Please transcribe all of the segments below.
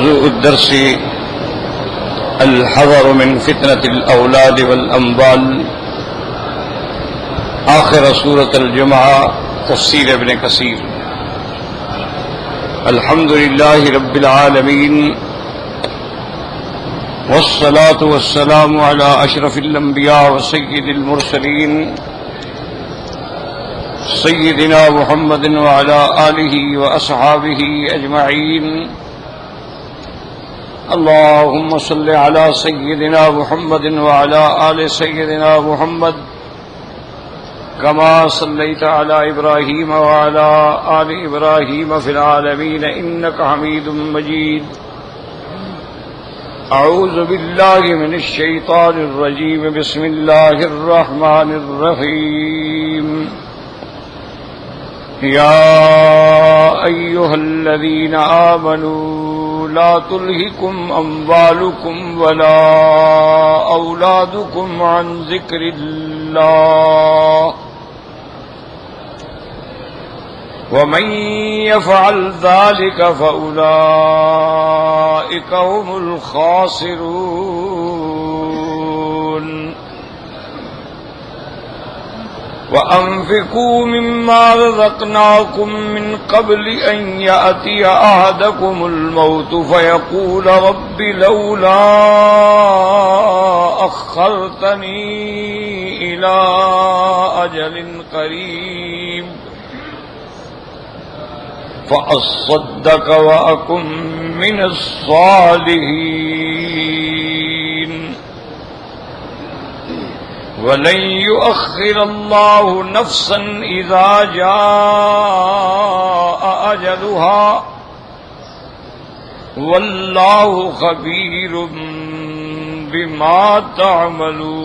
موضوع الدرس الحذر من فتنة الأولاد والأنبال، آخر سورة الجمعة، تفسیر ابن کثیر۔ الحمد للہ رب العالمین والصلاة والسلام على أشرف الأنبياء وسيد المرسلين سيدنا محمد وعلى آله وأصحابه أجمعين۔ اللهم صل على سيدنا محمد وعلى آل سيدنا محمد كما صليت على إبراهيم وعلى آل إبراهيم في العالمين إنك حميد مجيد۔ أعوذ بالله من الشيطان الرجيم، بسم الله الرحمن الرحيم۔ يا أيها الذين آمنوا لا تلهكم أموالكم ولا أولادكم عن ذكر الله ومن يفعل ذلك فأولئك هم الخاسرون۔ وأنفقوا مما رزقناكم من قبل أن يأتي أحدكم الموت فيقول رب لولا أخرتني إلى أجل قريب فأصدق وأكن من الصالحين ولن يؤخر الله نفسا إذا جاء أجلها والله خبير بما تعملون۔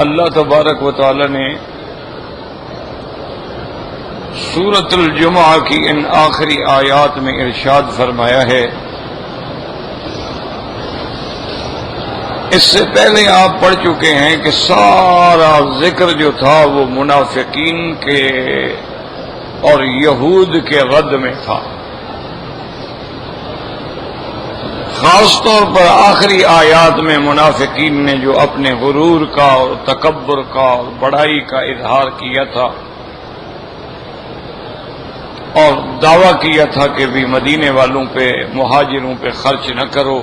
اللہ تبارک و تعالی نے سورۃ الجمعہ کی ان آخری آیات میں ارشاد فرمایا ہے، اس سے پہلے آپ پڑھ چکے ہیں کہ سارا ذکر جو تھا وہ منافقین کے اور یہود کے رد میں تھا۔ خاص طور پر آخری آیات میں منافقین نے جو اپنے غرور کا اور تکبر کا اور بڑائی کا اظہار کیا تھا اور دعویٰ کیا تھا کہ بھی مدینے والوں پہ، مہاجروں پہ خرچ نہ کرو،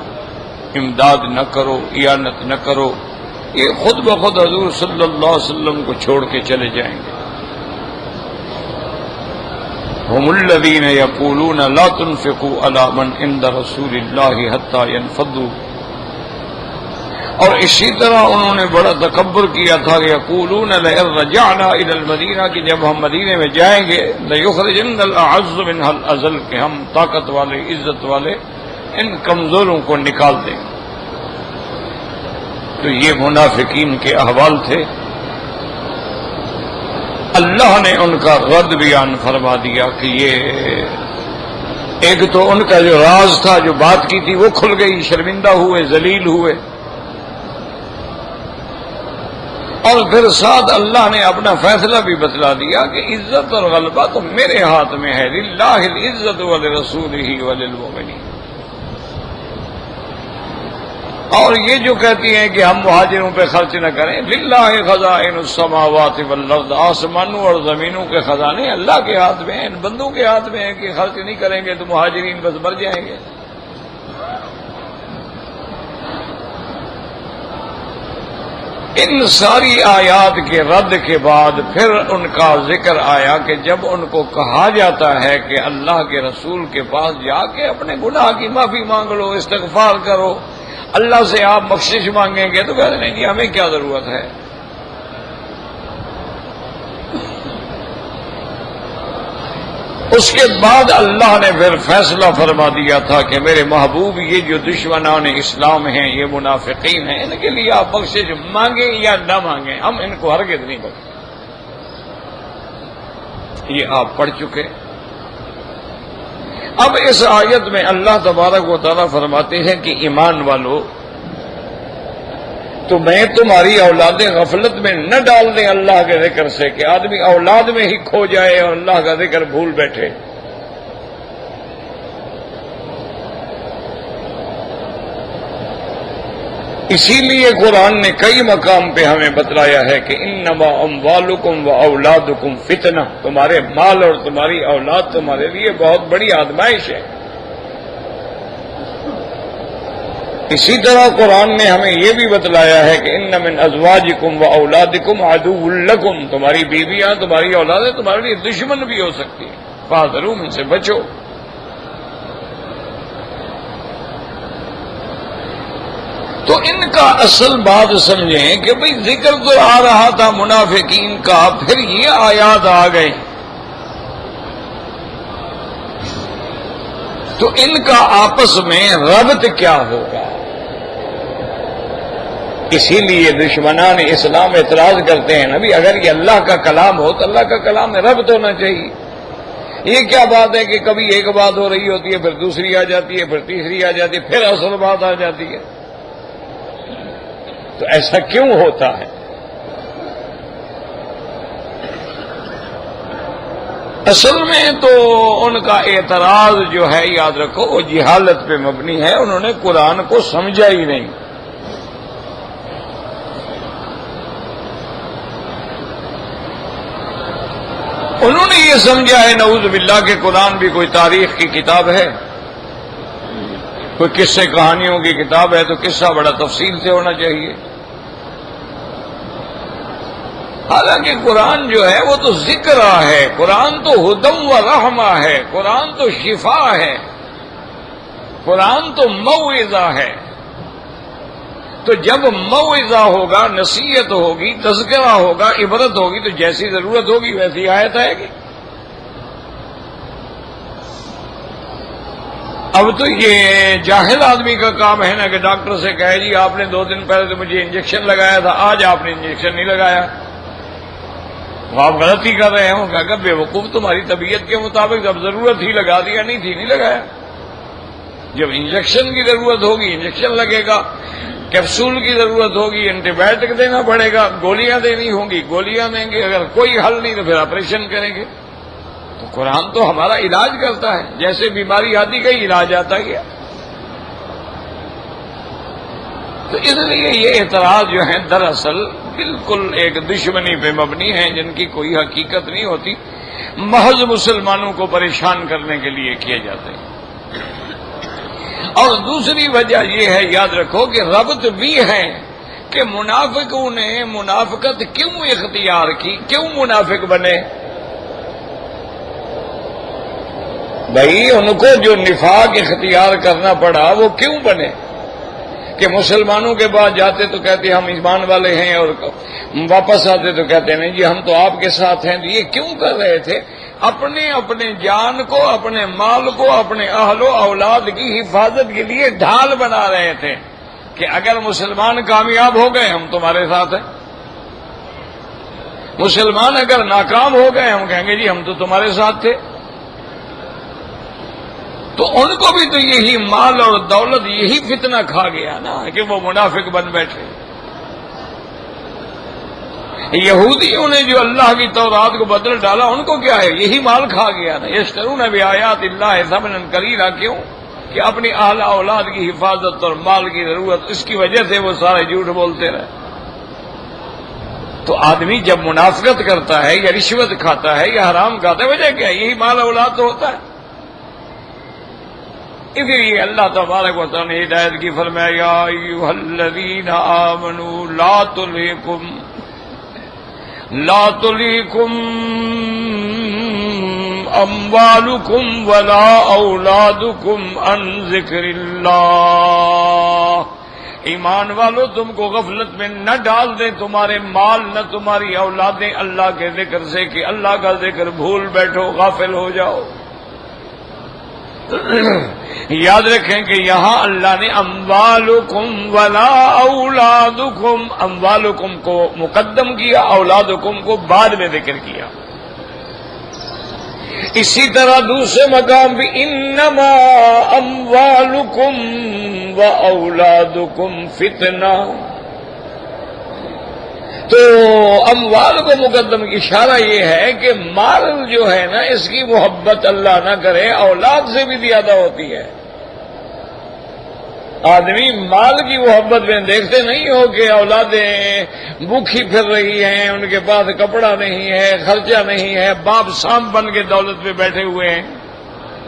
امداد نہ کرو، اعانت نہ کرو، یہ خود بخود حضور صلی اللہ علیہ وسلم کو چھوڑ کے چلے جائیں گے۔ هم الذين يقولون لا تنفقوا على من عند رسول الله حتى ينفضوا، اور اسی طرح انہوں نے بڑا تکبر کیا تھا کہ یقولون لئن رجعنا الى المدینہ، کہ جب ہم مدینے میں جائیں گے ليخرجن الاعز منها الاذل، کہ ہم طاقت والے، عزت والے ان کمزوروں کو نکال دیں۔ تو یہ منافقین کے احوال تھے۔ اللہ نے ان کا رد بیان فرما دیا کہ یہ ایک تو ان کا جو راز تھا، جو بات کی تھی، وہ کھل گئی، شرمندہ ہوئے، ذلیل ہوئے، اور پھر ساتھ اللہ نے اپنا فیصلہ بھی بتلا دیا کہ عزت اور غلبہ تو میرے ہاتھ میں ہے، للہ العزت ولرسولہ وللمؤمنین۔ اور یہ جو کہتی ہیں کہ ہم مہاجروں پہ خرچ نہ کریں، للہ خزائن السماوات والارض، آسمانوں اور زمینوں کے خزانے اللہ کے ہاتھ میں ہیں، ان بندوں کے ہاتھ میں ہیں کہ خرچ نہیں کریں گے تو مہاجرین بس مر جائیں گے۔ ان ساری آیات کے رد کے بعد پھر ان کا ذکر آیا کہ جب ان کو کہا جاتا ہے کہ اللہ کے رسول کے پاس جا کے اپنے گناہ کی معافی مانگ لو، استغفار کرو، اللہ سے آپ بخشش مانگیں گے، تو کہتے نہیں جی ہمیں کیا ضرورت ہے۔ اس کے بعد اللہ نے پھر فیصلہ فرما دیا تھا کہ میرے محبوب، یہ جو دشمنان اسلام ہیں، یہ منافقین ہیں، ان کے لیے آپ بخشش مانگیں یا نہ مانگیں، ہم ان کو ہرگز نہیں بخشیں۔ یہ آپ پڑھ چکے۔ اب اس آیت میں اللہ تبارک و تعالیٰ فرماتے ہیں کہ ایمان والو، تو میں تمہاری اولادیں غفلت میں نہ ڈال دیں اللہ کے ذکر سے کہ آدمی اولاد میں ہی کھو جائے اور اللہ کا ذکر بھول بیٹھے. اسی لیے قرآن نے کئی مقام پہ ہمیں بتلایا ہے کہ انما اموالکم و اولادکم فتنہ، تمہارے مال اور تمہاری اولاد تمہارے لیے بہت بڑی آزمائش ہے. اسی طرح قرآن نے ہمیں یہ بھی بتلایا ہے کہ ان من ازواجکم و اولادکم عدو لکم، تمہاری بیویاں تمہاری اولادیں تمہارے لیے دشمن بھی ہو سکتی ہیں، فاحذروا، ان سے بچو. تو ان کا اصل بات سمجھیں کہ بھئی ذکر تو آ رہا تھا منافقین کا، پھر یہ آیات آ گئے تو ان کا آپس میں ربط کیا ہوگا؟ اسی لیے دشمنان اسلام اعتراض کرتے ہیں نبی اگر یہ اللہ کا کلام ہو تو اللہ کا کلام میں ربط ہونا چاہیے. یہ کیا بات ہے کہ کبھی ایک بات ہو رہی ہوتی ہے، پھر دوسری آ جاتی ہے، پھر تیسری آ جاتی ہے، پھر اصل بات آ جاتی ہے؟ تو ایسا کیوں ہوتا ہے؟ اصل میں تو ان کا اعتراض جو ہے، یاد رکھو، وہ جہالت پہ مبنی ہے. انہوں نے قرآن کو سمجھا ہی نہیں. انہوں نے یہ سمجھا ہے نعوذ باللہ کہ قرآن بھی کوئی تاریخ کی کتاب ہے، کوئی قصے کہانیوں کی کتاب ہے، تو قصہ بڑا تفصیل سے ہونا چاہیے. حالانکہ قرآن جو ہے وہ تو ذکر ہے، قرآن تو ہدم و رحمہ ہے، قرآن تو شفا ہے، قرآن تو موعظہ ہے. تو جب موعظہ ہوگا، نصیحت ہوگی، تذکرہ ہوگا، عبرت ہوگی، تو جیسی ضرورت ہوگی ویسی آیت آئے گی. اب تو یہ جاہل آدمی کا کام ہے نا کہ ڈاکٹر سے کہے جی آپ نے 2 دن پہلے تو مجھے انجیکشن لگایا تھا، آج آپ نے انجیکشن نہیں لگایا، وہ آپ غلطی کر رہے ہوں. کہ بے وقوف، تمہاری طبیعت کے مطابق جب ضرورت ہی لگا دیا، نہیں تھی نہیں لگایا. جب انجیکشن کی ضرورت ہوگی انجیکشن لگے گا، کیپسول کی ضرورت ہوگی اینٹی بایوٹک دینا پڑے گا، گولیاں دینی ہوں گی گولیاں دیں گے، اگر کوئی حل نہیں تو پھر آپریشن کریں گے. تو قرآن تو ہمارا علاج کرتا ہے، جیسے بیماری آتی گئی علاج آتا گیا. تو اس لیے یہ اعتراض جو ہیں دراصل بالکل ایک دشمنی پہ مبنی ہیں، جن کی کوئی حقیقت نہیں ہوتی، محض مسلمانوں کو پریشان کرنے کے لیے کیے جاتے ہیں. اور دوسری وجہ یہ ہے، یاد رکھو، کہ ربط بھی ہے کہ منافقوں نے منافقت کیوں اختیار کی، کیوں منافق بنے؟ بھائی ان کو جو نفاق اختیار کرنا پڑا وہ کیوں بنے؟ کہ مسلمانوں کے بعد جاتے تو کہتے ہم ایمان والے ہیں، اور واپس آتے تو کہتے نہیں جی ہم تو آپ کے ساتھ ہیں. تو یہ کیوں کر رہے تھے؟ اپنے جان کو، اپنے مال کو، اپنے اہل و اولاد کی حفاظت کے لیے ڈھال بنا رہے تھے کہ اگر مسلمان کامیاب ہو گئے ہم تمہارے ساتھ ہیں، مسلمان اگر ناکام ہو گئے ہم کہیں گے جی ہم تو تمہارے ساتھ تھے. تو ان کو بھی تو یہی مال اور دولت، یہی فتنہ کھا گیا نا کہ وہ منافق بن بیٹھے. یہودیوں نے جو اللہ کی تورات کو بدل ڈالا، ان کو کیا ہے؟ یہی مال کھا گیا نا. یشترون بآیات اللہ ثمنا قلیلا، کیوں؟ کہ اپنی اہل اولاد کی حفاظت اور مال کی ضرورت، اس کی وجہ سے وہ سارے جھوٹ بولتے رہے. تو آدمی جب منافقت کرتا ہے یا رشوت کھاتا ہے یا حرام کھاتا ہے، وجہ کیا ہے؟ یہی مال اولاد تو ہوتا ہے. اس لیے اللہ تبارک و تعالی نے ہدایت کی، فرمایا یا ایھا الذین آمنوا لا تلہکم اموالکم ولا اولادکم عن ذکر اللہ. ایمان والو، تم کو غفلت میں نہ ڈال دیں تمہارے مال، نہ تمہاری اولادیں اللہ کے ذکر سے، کہ اللہ کا ذکر بھول بیٹھو، غافل ہو جاؤ. یاد رکھیں کہ یہاں اللہ نے اموالکم ولا اولادکم، اموالکم کو مقدم کیا، اولادکم کو بعد میں ذکر کیا. اسی طرح دوسرے مقام بھی انما اموالکم و اولادکم فتنہ، تو اموال کو مقدم کی اشارہ یہ ہے کہ مال جو ہے نا اس کی محبت اللہ نہ کرے اولاد سے بھی زیادہ ہوتی ہے. آدمی مال کی محبت میں دیکھتے نہیں ہو کہ اولادیں بھوکھی پھر رہی ہیں، ان کے پاس کپڑا نہیں ہے، خرچہ نہیں ہے، باپ سام بن کے دولت پہ بیٹھے ہوئے ہیں.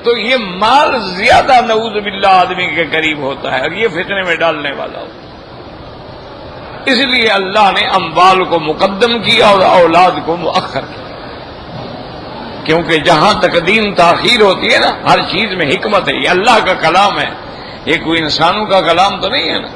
تو یہ مال زیادہ نعوذ باللہ آدمی کے قریب ہوتا ہے اور یہ فتنے میں ڈالنے والا ہوتا ہے. اس لیے اللہ نے اموال کو مقدم کیا اور اولاد کو مؤخر کیا، کیونکہ جہاں تقدیم تاخیر ہوتی ہے نا ہر چیز میں حکمت ہے. یہ اللہ کا کلام ہے، یہ کوئی انسانوں کا کلام تو نہیں ہے نا.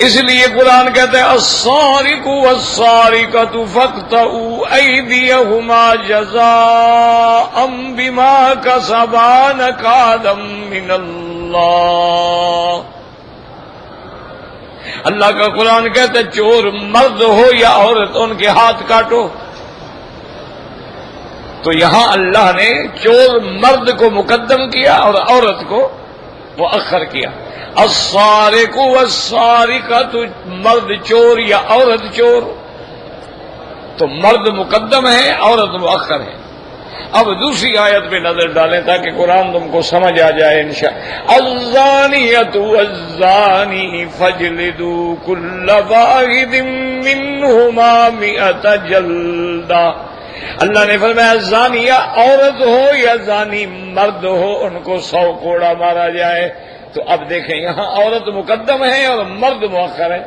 اس لیے قرآن کہتا ہے السارق والسارقۃ فاقطعوا ایدیہما جزاء بما کسبا نکالا من اللہ. اللہ کا قرآن کہتا ہے چور مرد ہو یا عورت ان کے ہاتھ کاٹو. تو یہاں اللہ نے چور مرد کو مقدم کیا اور عورت کو مؤخر کیا. السارق والسارقۃ، مرد چور یا عورت چور، تو مرد مقدم ہے عورت مؤخر ہے. اب دوسری آیت پہ نظر ڈالیں تاکہ قرآن تم کو سمجھ آ جائے انشاءاللہ. الزانیۃ والزانی فاجلدوا کل واحد منہما 100 جلدہ. اللہ نے فرمایا زانیہ عورت ہو یا زانی مرد ہو ان کو 100 کوڑا مارا جائے. تو اب دیکھیں یہاں عورت مقدم ہے اور مرد مؤخر ہے.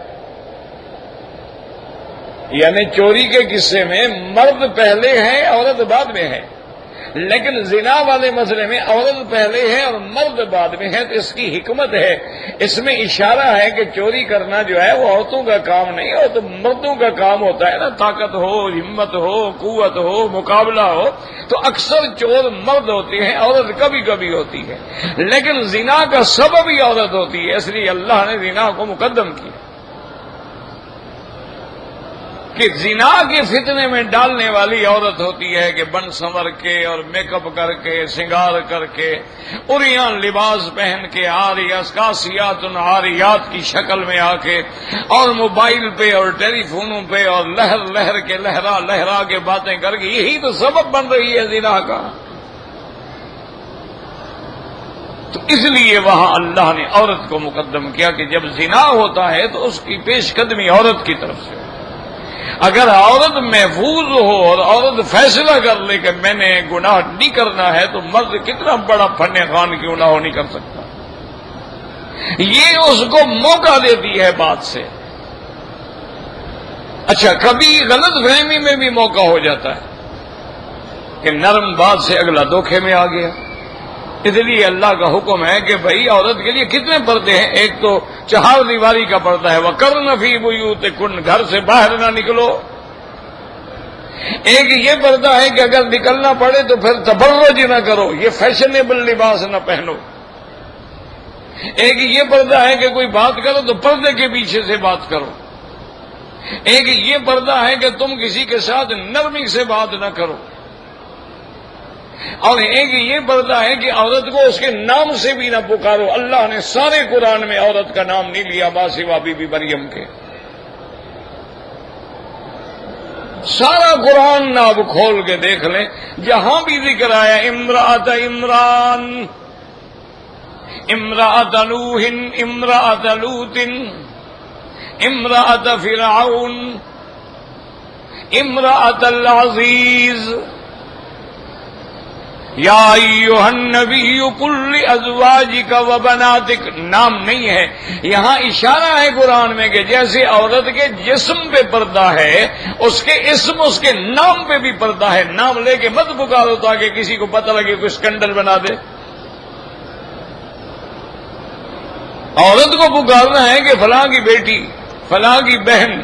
یعنی چوری کے قصے میں مرد پہلے ہے عورت بعد میں ہے، لیکن زنا والے مسئلے میں عورت پہلے ہے اور مرد بعد میں ہے. تو اس کی حکمت ہے، اس میں اشارہ ہے کہ چوری کرنا جو ہے وہ عورتوں کا کام نہیں ہو تو مردوں کا کام ہوتا ہے نا. طاقت ہو، ہمت ہو، قوت ہو، مقابلہ ہو، تو اکثر چور مرد ہوتے ہیں، عورت کبھی کبھی ہوتی ہے. لیکن زنا کا سبب ہی عورت ہوتی ہے، اس لیے اللہ نے زنا کو مقدم کیا کہ زنا کے فتنے میں ڈالنے والی عورت ہوتی ہے کہ بن سنور کے اور میک اپ کر کے سنگار کر کے عریان لباس پہن کے کاسیات عاریات کی شکل میں آ کے اور موبائل پہ اور ٹیلی فونوں پہ اور لہر لہر کے لہرا کے باتیں کر کے یہی تو سبب بن رہی ہے زنا کا. تو اس لیے وہاں اللہ نے عورت کو مقدم کیا کہ جب زنا ہوتا ہے تو اس کی پیش قدمی عورت کی طرف سے. اگر عورت محفوظ ہو اور عورت فیصلہ کر لے کہ میں نے گناہ نہیں کرنا ہے تو مرد کتنا بڑا فن خوان کیوں نہ ہو نہیں کر سکتا. یہ اس کو موقع دیتی ہے بات سے. اچھا کبھی غلط فہمی میں بھی موقع ہو جاتا ہے کہ نرم بات سے اگلا دھوکے میں آ گیا. اس لیے اللہ کا حکم ہے کہ بھائی عورت کے لیے کتنے پردے ہیں. ایک تو 4 دیواری کا پردہ ہے وَقَرْنَ فِي بُيُوتِكُنَّ، گھر سے باہر نہ نکلو. ایک یہ پردہ ہے کہ اگر نکلنا پڑے تو پھر تبرج نہ کرو، یہ فیشنیبل لباس نہ پہنو. ایک یہ پردہ ہے کہ کوئی بات کرو تو پردے کے پیچھے سے بات کرو. ایک یہ پردہ ہے کہ تم کسی کے ساتھ نرمی سے بات نہ کرو. اور ایک یہ پردہ ہے کہ عورت کو اس کے نام سے بھی نہ پکارو. اللہ نے سارے قرآن میں عورت کا نام نہیں لیا ماں سوا بی بی مریم کے. سارا قرآن نہ اب کھول کے دیکھ لیں، جہاں بھی ذکر آیا امرأۃ عمران، امرأۃ نوح، امرأۃ لوط، امرأۃ فرعون، امرأۃ العزیز، یا ایھا النبی قل لازواجک وبناتک، نام نہیں ہے. یہاں اشارہ ہے قرآن میں کہ جیسے عورت کے جسم پہ پردہ ہے اس کے اسم اس کے نام پہ بھی پردہ ہے. نام لے کے مت پکارو تاکہ کسی کو پتہ لگے کوئی اسکینڈل بنا دے. عورت کو پکارنا ہے کہ فلاں کی بیٹی، فلاں کی بہن،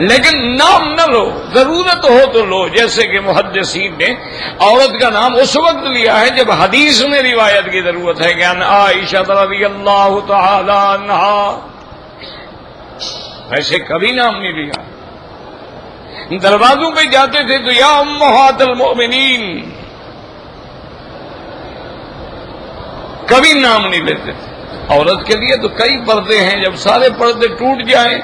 لیکن نام نہ لو. ضرورت ہو تو لو، جیسے کہ محدثین نے عورت کا نام اس وقت لیا ہے جب حدیث میں روایت کی ضرورت ہے کہ ان عائشہ رضی اللہ تعالی عنہا، ایسے کبھی نام نہیں لیا. دروازوں پہ جاتے تھے تو یا امہات المؤمنین، کبھی نام نہیں لیتے تھے. عورت کے لیے تو کئی پردے ہیں، جب سارے پردے ٹوٹ جائیں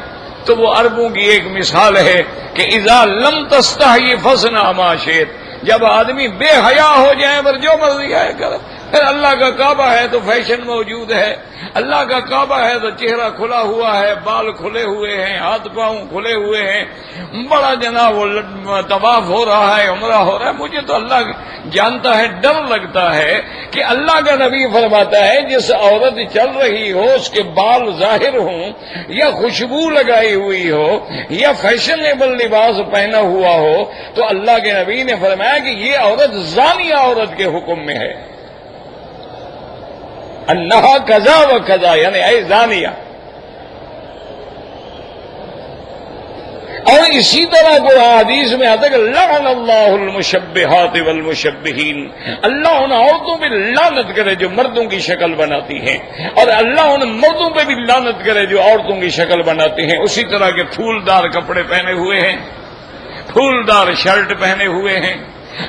تو وہ عربوں کی ایک مثال ہے کہ اذا لم تستحی فاصنع ما شئت، جب آدمی بے حیا ہو جائے پر جو مرضی ہے کرے. پھر اللہ کا کعبہ ہے تو فیشن موجود ہے، اللہ کا کعبہ ہے تو چہرہ کھلا ہوا ہے، بال کھلے ہوئے ہیں، ہاتھ پاؤں کھلے ہوئے ہیں، بڑا جناب وہ طواف ہو رہا ہے، عمرہ ہو رہا ہے. مجھے تو اللہ جانتا ہے، ڈر لگتا ہے کہ اللہ کا نبی فرماتا ہے جس عورت چل رہی ہو اس کے بال ظاہر ہوں یا خوشبو لگائی ہوئی ہو یا فیشنیبل لباس پہنا ہوا ہو تو اللہ کے نبی نے فرمایا کہ یہ عورت زانیہ عورت کے حکم میں ہے. انہا کذا و کذا، یعنی اے زانیہ. اور اسی طرح قرآن حدیث میں آتا ہے کہ لعن اللہ المشبہات والمشبہین، اللہ ان عورتوں پہ لعنت کرے جو مردوں کی شکل بناتی ہیں، اور اللہ ان مردوں پہ بھی لعنت کرے جو عورتوں کی شکل بناتی ہیں. اسی طرح کے پھولدار کپڑے پہنے ہوئے ہیں، پھولدار شرٹ پہنے ہوئے ہیں،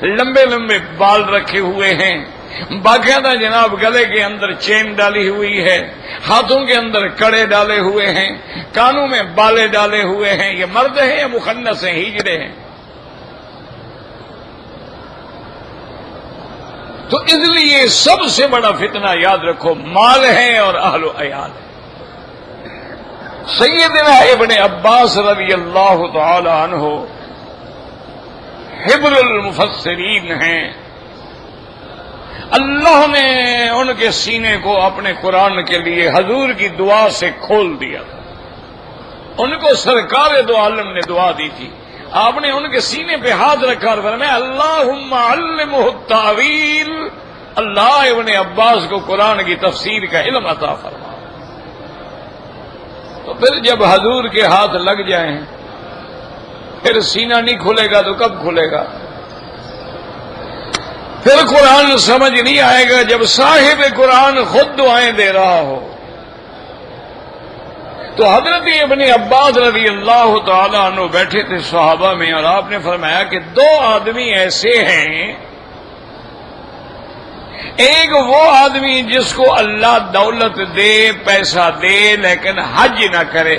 لمبے لمبے بال رکھے ہوئے ہیں، باقاعدہ جناب گلے کے اندر چین ڈالی ہوئی ہے، ہاتھوں کے اندر کڑے ڈالے ہوئے ہیں، کانوں میں بالے ڈالے ہوئے ہیں. یہ مرد ہیں یا مخنث ہیں، ہجڑے ہیں؟ تو اس لیے سب سے بڑا فتنہ یاد رکھو مال ہے اور اہل و عیال ہے. سیدنا ابن عباس رضی اللہ تعالی عنہ حبر المفسرین ہیں. اللہ نے ان کے سینے کو اپنے قرآن کے لیے حضور کی دعا سے کھول دیا تھا. ان کو سرکار دو عالم نے دعا دی تھی. آپ نے ان کے سینے پہ ہاتھ رکھا اور فرمایا اللہم علمہ التاویل، اللہ ابن عباس کو قرآن کی تفسیر کا علم عطا فرما. تو پھر جب حضور کے ہاتھ لگ جائیں پھر سینہ نہیں کھلے گا تو کب کھلے گا؟ پھر قرآن سمجھ نہیں آئے گا جب صاحب قرآن خود دعائیں دے رہا ہو. تو حضرت ابن عباس رضی اللہ تعالیٰ عنہ بیٹھے تھے صحابہ میں، اور آپ نے فرمایا کہ دو آدمی ایسے ہیں، ایک وہ آدمی جس کو اللہ دولت دے، پیسہ دے، لیکن حج نہ کرے.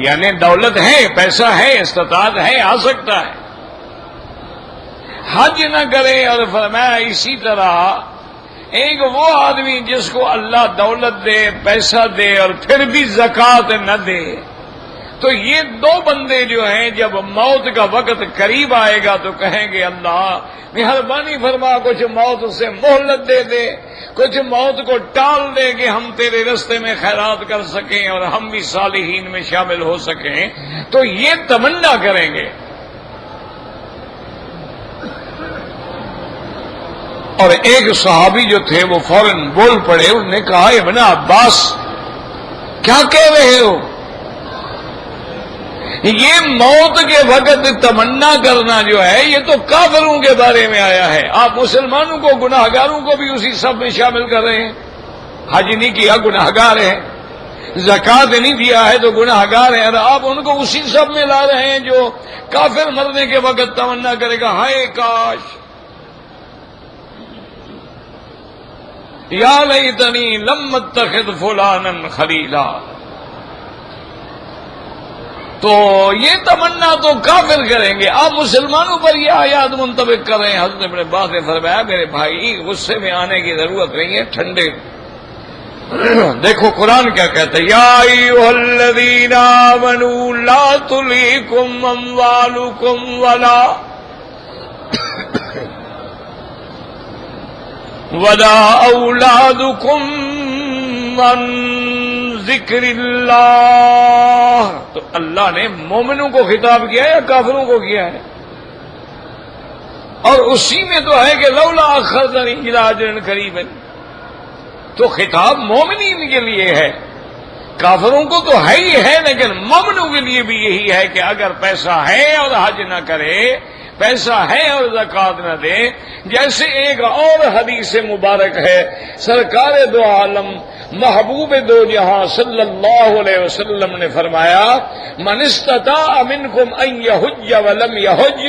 یعنی دولت ہے، پیسہ ہے، استطاعت ہے، آ سکتا ہے، حج نہ کرے. اور فرمایا اسی طرح ایک وہ آدمی جس کو اللہ دولت دے، پیسہ دے، اور پھر بھی زکوٰۃ نہ دے. تو یہ دو بندے جو ہیں جب موت کا وقت قریب آئے گا تو کہیں گے اللہ مہربانی فرما، کچھ موت سے مہلت دے دے، کچھ موت کو ٹال دے کہ ہم تیرے رستے میں خیرات کر سکیں اور ہم بھی صالحین میں شامل ہو سکیں. تو یہ تمنا کریں گے. اور ایک صحابی جو تھے وہ فوراً بول پڑے، انہوں نے کہا ابن عباس کیا کہہ رہے ہو؟ یہ موت کے وقت تمنا کرنا جو ہے یہ تو کافروں کے بارے میں آیا ہے. آپ مسلمانوں کو، گناہگاروں کو بھی اسی سب میں شامل کر رہے ہیں. حج نہیں کیا گناہگار ہے، زکوٰۃ نہیں دیا ہے تو گناہگار ہے، اور آپ ان کو اسی سب میں لا رہے ہیں جو کافر مرنے کے وقت تمنا کرے گا ہائے کاش یا لیتنی لم اتخذ فلانا خلیلا. تو یہ تمنا تو کافر کریں گے، آپ مسلمانوں پر یہ آیات منطبق کر رہے ہیں. حضرت ابن عباس نے فرمایا میرے بھائی غصے میں آنے کی ضرورت نہیں ہے، ٹھنڈے دیکھو قرآن کیا کہتا ہے، یا ایھا الذین آمنوا لا تلہکم اموالکم ولا اولادکم عن ذکر اللہ. تو اللہ نے مومنوں کو خطاب کیا ہے یا کافروں کو کیا ہے؟ اور اسی میں تو ہے کہ لولا اخرتنی الی اجل قریب. تو خطاب مومنین کے لیے ہے، کافروں کو تو ہے ہی ہے، لیکن مومنوں کے لیے بھی یہی ہے کہ اگر پیسہ ہے اور حج نہ کرے پیسہ ہے اور زکات نہ دیں. جیسے ایک اور حدیث مبارک ہے، سرکار دو عالم محبوب دو جہاں صلی اللہ علیہ وسلم نے فرمایا، من استطاع منکم ان یحج ولم یحج،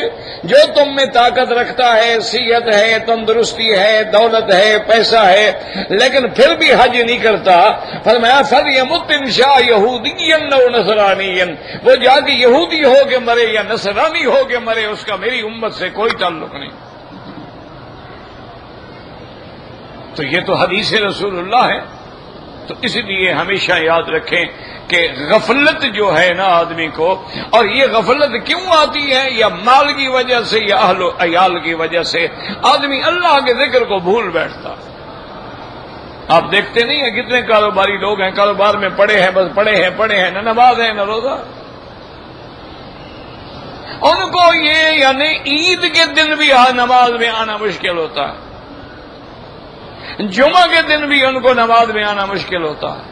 جو تم میں طاقت رکھتا ہے، صحت ہے، تندرستی ہے، دولت ہے، پیسہ ہے، لیکن پھر بھی حج نہیں کرتا، فرمایا فلیمت ان شاء یہودیا او نصرانیا، وہ جا کے یہودی ہو کے مرے یا نصرانی ہو کے مرے، اس کا میری امت سے کوئی تعلق نہیں. تو یہ تو حدیث رسول اللہ ہے. تو اس لیے ہمیشہ یاد رکھیں کہ غفلت جو ہے نا آدمی کو، اور یہ غفلت کیوں آتی ہے، یا مال کی وجہ سے یا اہل و عیال کی وجہ سے، آدمی اللہ کے ذکر کو بھول بیٹھتا. آپ دیکھتے نہیں ہیں کتنے کاروباری لوگ ہیں، کاروبار میں پڑے ہیں، بس پڑے ہیں، نہ نماز ہے نہ روزہ. ان کو یہ یعنی عید کے دن بھی نماز میں آنا مشکل ہوتا ہے، جمعہ کے دن بھی ان کو نماز میں آنا مشکل ہوتا ہے.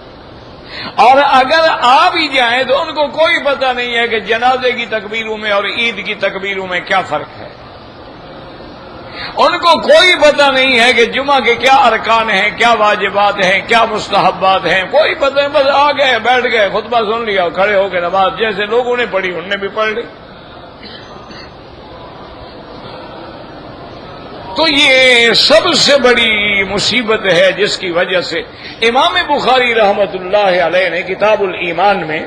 اور اگر آ بھی جائیں تو ان کو کوئی پتہ نہیں ہے کہ جنازے کی تکبیروں میں اور عید کی تکبیروں میں کیا فرق ہے. ان کو کوئی پتہ نہیں ہے کہ جمعہ کے کیا ارکان ہیں، کیا واجبات ہیں، کیا مستحبات ہیں، کوئی پتہ نہیں. بس آ گئے، بیٹھ گئے، خطبہ سن لیا، کھڑے ہو کے نماز جیسے لوگوں نے پڑھی انہوں نے بھی پڑھ لی. تو یہ سب سے بڑی مصیبت ہے جس کی وجہ سے امام بخاری رحمت اللہ علیہ نے کتاب الایمان میں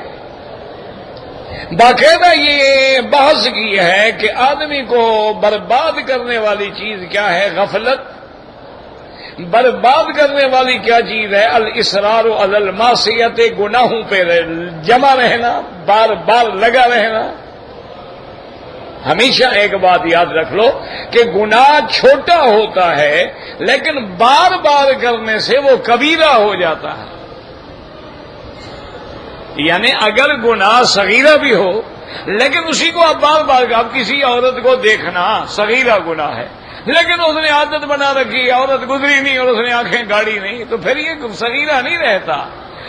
باقاعدہ یہ بحث کی ہے کہ آدمی کو برباد کرنے والی چیز کیا ہے؟ غفلت. برباد کرنے والی کیا چیز ہے؟ الاصرار علی المعصیت، گناہوں پہ جمع رہنا، بار بار لگا رہنا. ہمیشہ ایک بات یاد رکھ لو کہ گناہ چھوٹا ہوتا ہے لیکن بار بار کرنے سے وہ کبیرہ ہو جاتا ہے. یعنی اگر گناہ صغیرہ بھی ہو لیکن اسی کو آپ بار بار، اب کسی عورت کو دیکھنا صغیرہ گناہ ہے لیکن اس نے عادت بنا رکھی، عورت گزری نہیں اور اس نے آنکھیں گاڑی نہیں، تو پھر یہ صغیرہ نہیں رہتا.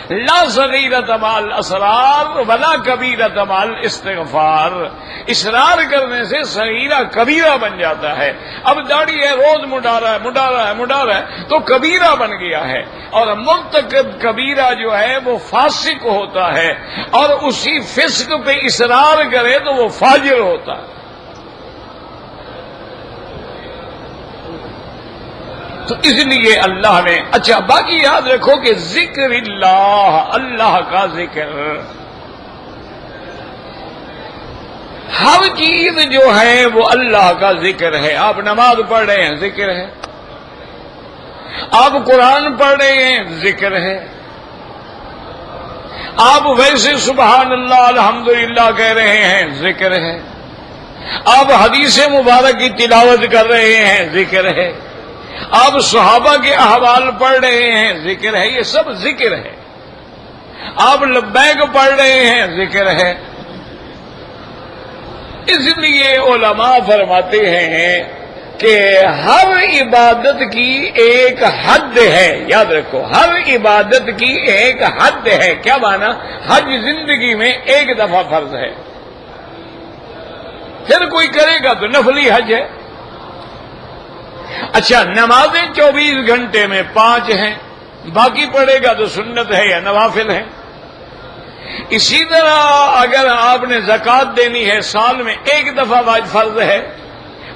لا صغیرۃ مع الاسرار ولا کبیرۃ مع الاستغفار. اصرار کرنے سے صغیرہ کبیرہ بن جاتا ہے. اب داڑھی ہے، روز مڈا رہا ہے تو کبیرہ بن گیا ہے. اور مرتکب کبیرہ جو ہے وہ فاسق ہوتا ہے، اور اسی فسق پہ اصرار کرے تو وہ فاجر ہوتا ہے. تو اس لیے اللہ نے اچھا باقی یاد رکھو کہ ذکر اللہ کا ذکر، ہر چیز جو ہے وہ اللہ کا ذکر ہے. آپ نماز پڑھ رہے ہیں، ذکر ہے. آپ قرآن پڑھ رہے ہیں، ذکر ہے. آپ ویسے سبحان اللہ الحمدللہ کہہ رہے ہیں، ذکر ہے. آپ حدیث مبارک کی تلاوت کر رہے ہیں، ذکر ہے. آپ صحابہ کے احوال پڑھ رہے ہیں، ذکر ہے. یہ سب ذکر ہے. آپ لبیک پڑھ رہے ہیں، ذکر ہے. اس لیے علماء فرماتے ہیں کہ ہر عبادت کی ایک حد ہے. یاد رکھو، ہر عبادت کی ایک حد ہے. کیا معنی؟ حج زندگی میں ایک دفعہ فرض ہے، پھر کوئی کرے گا تو نفلی حج ہے. اچھا، نمازیں 24 گھنٹے میں 5 ہیں، باقی پڑھے گا تو سنت ہے یا نوافل ہے. اسی طرح اگر آپ نے زکوٰۃ دینی ہے، سال میں ایک دفعہ واجب فرض ہے،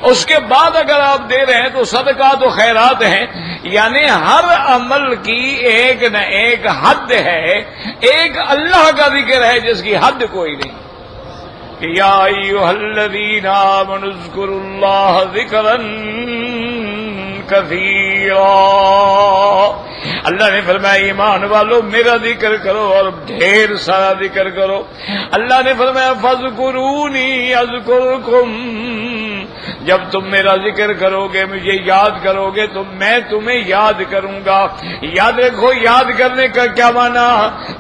اس کے بعد اگر آپ دے رہے ہیں تو صدقات و خیرات ہیں. یعنی ہر عمل کی ایک نہ ایک حد ہے. ایک اللہ کا ذکر ہے جس کی حد کوئی نہیں. یا ایھا الذین آمنوا اذکروا اللہ ذکرا کثیرا. اللہ نے فرمایا ایمان والو میرا ذکر کرو اور ڈھیر سارا ذکر کرو. اللہ نے فرمایا فاذکرونی اذکرکم. جب تم میرا ذکر کرو گے، مجھے یاد کرو گے تو میں تمہیں یاد کروں گا. یاد رکھو، یاد کرنے کا کیا معنی؟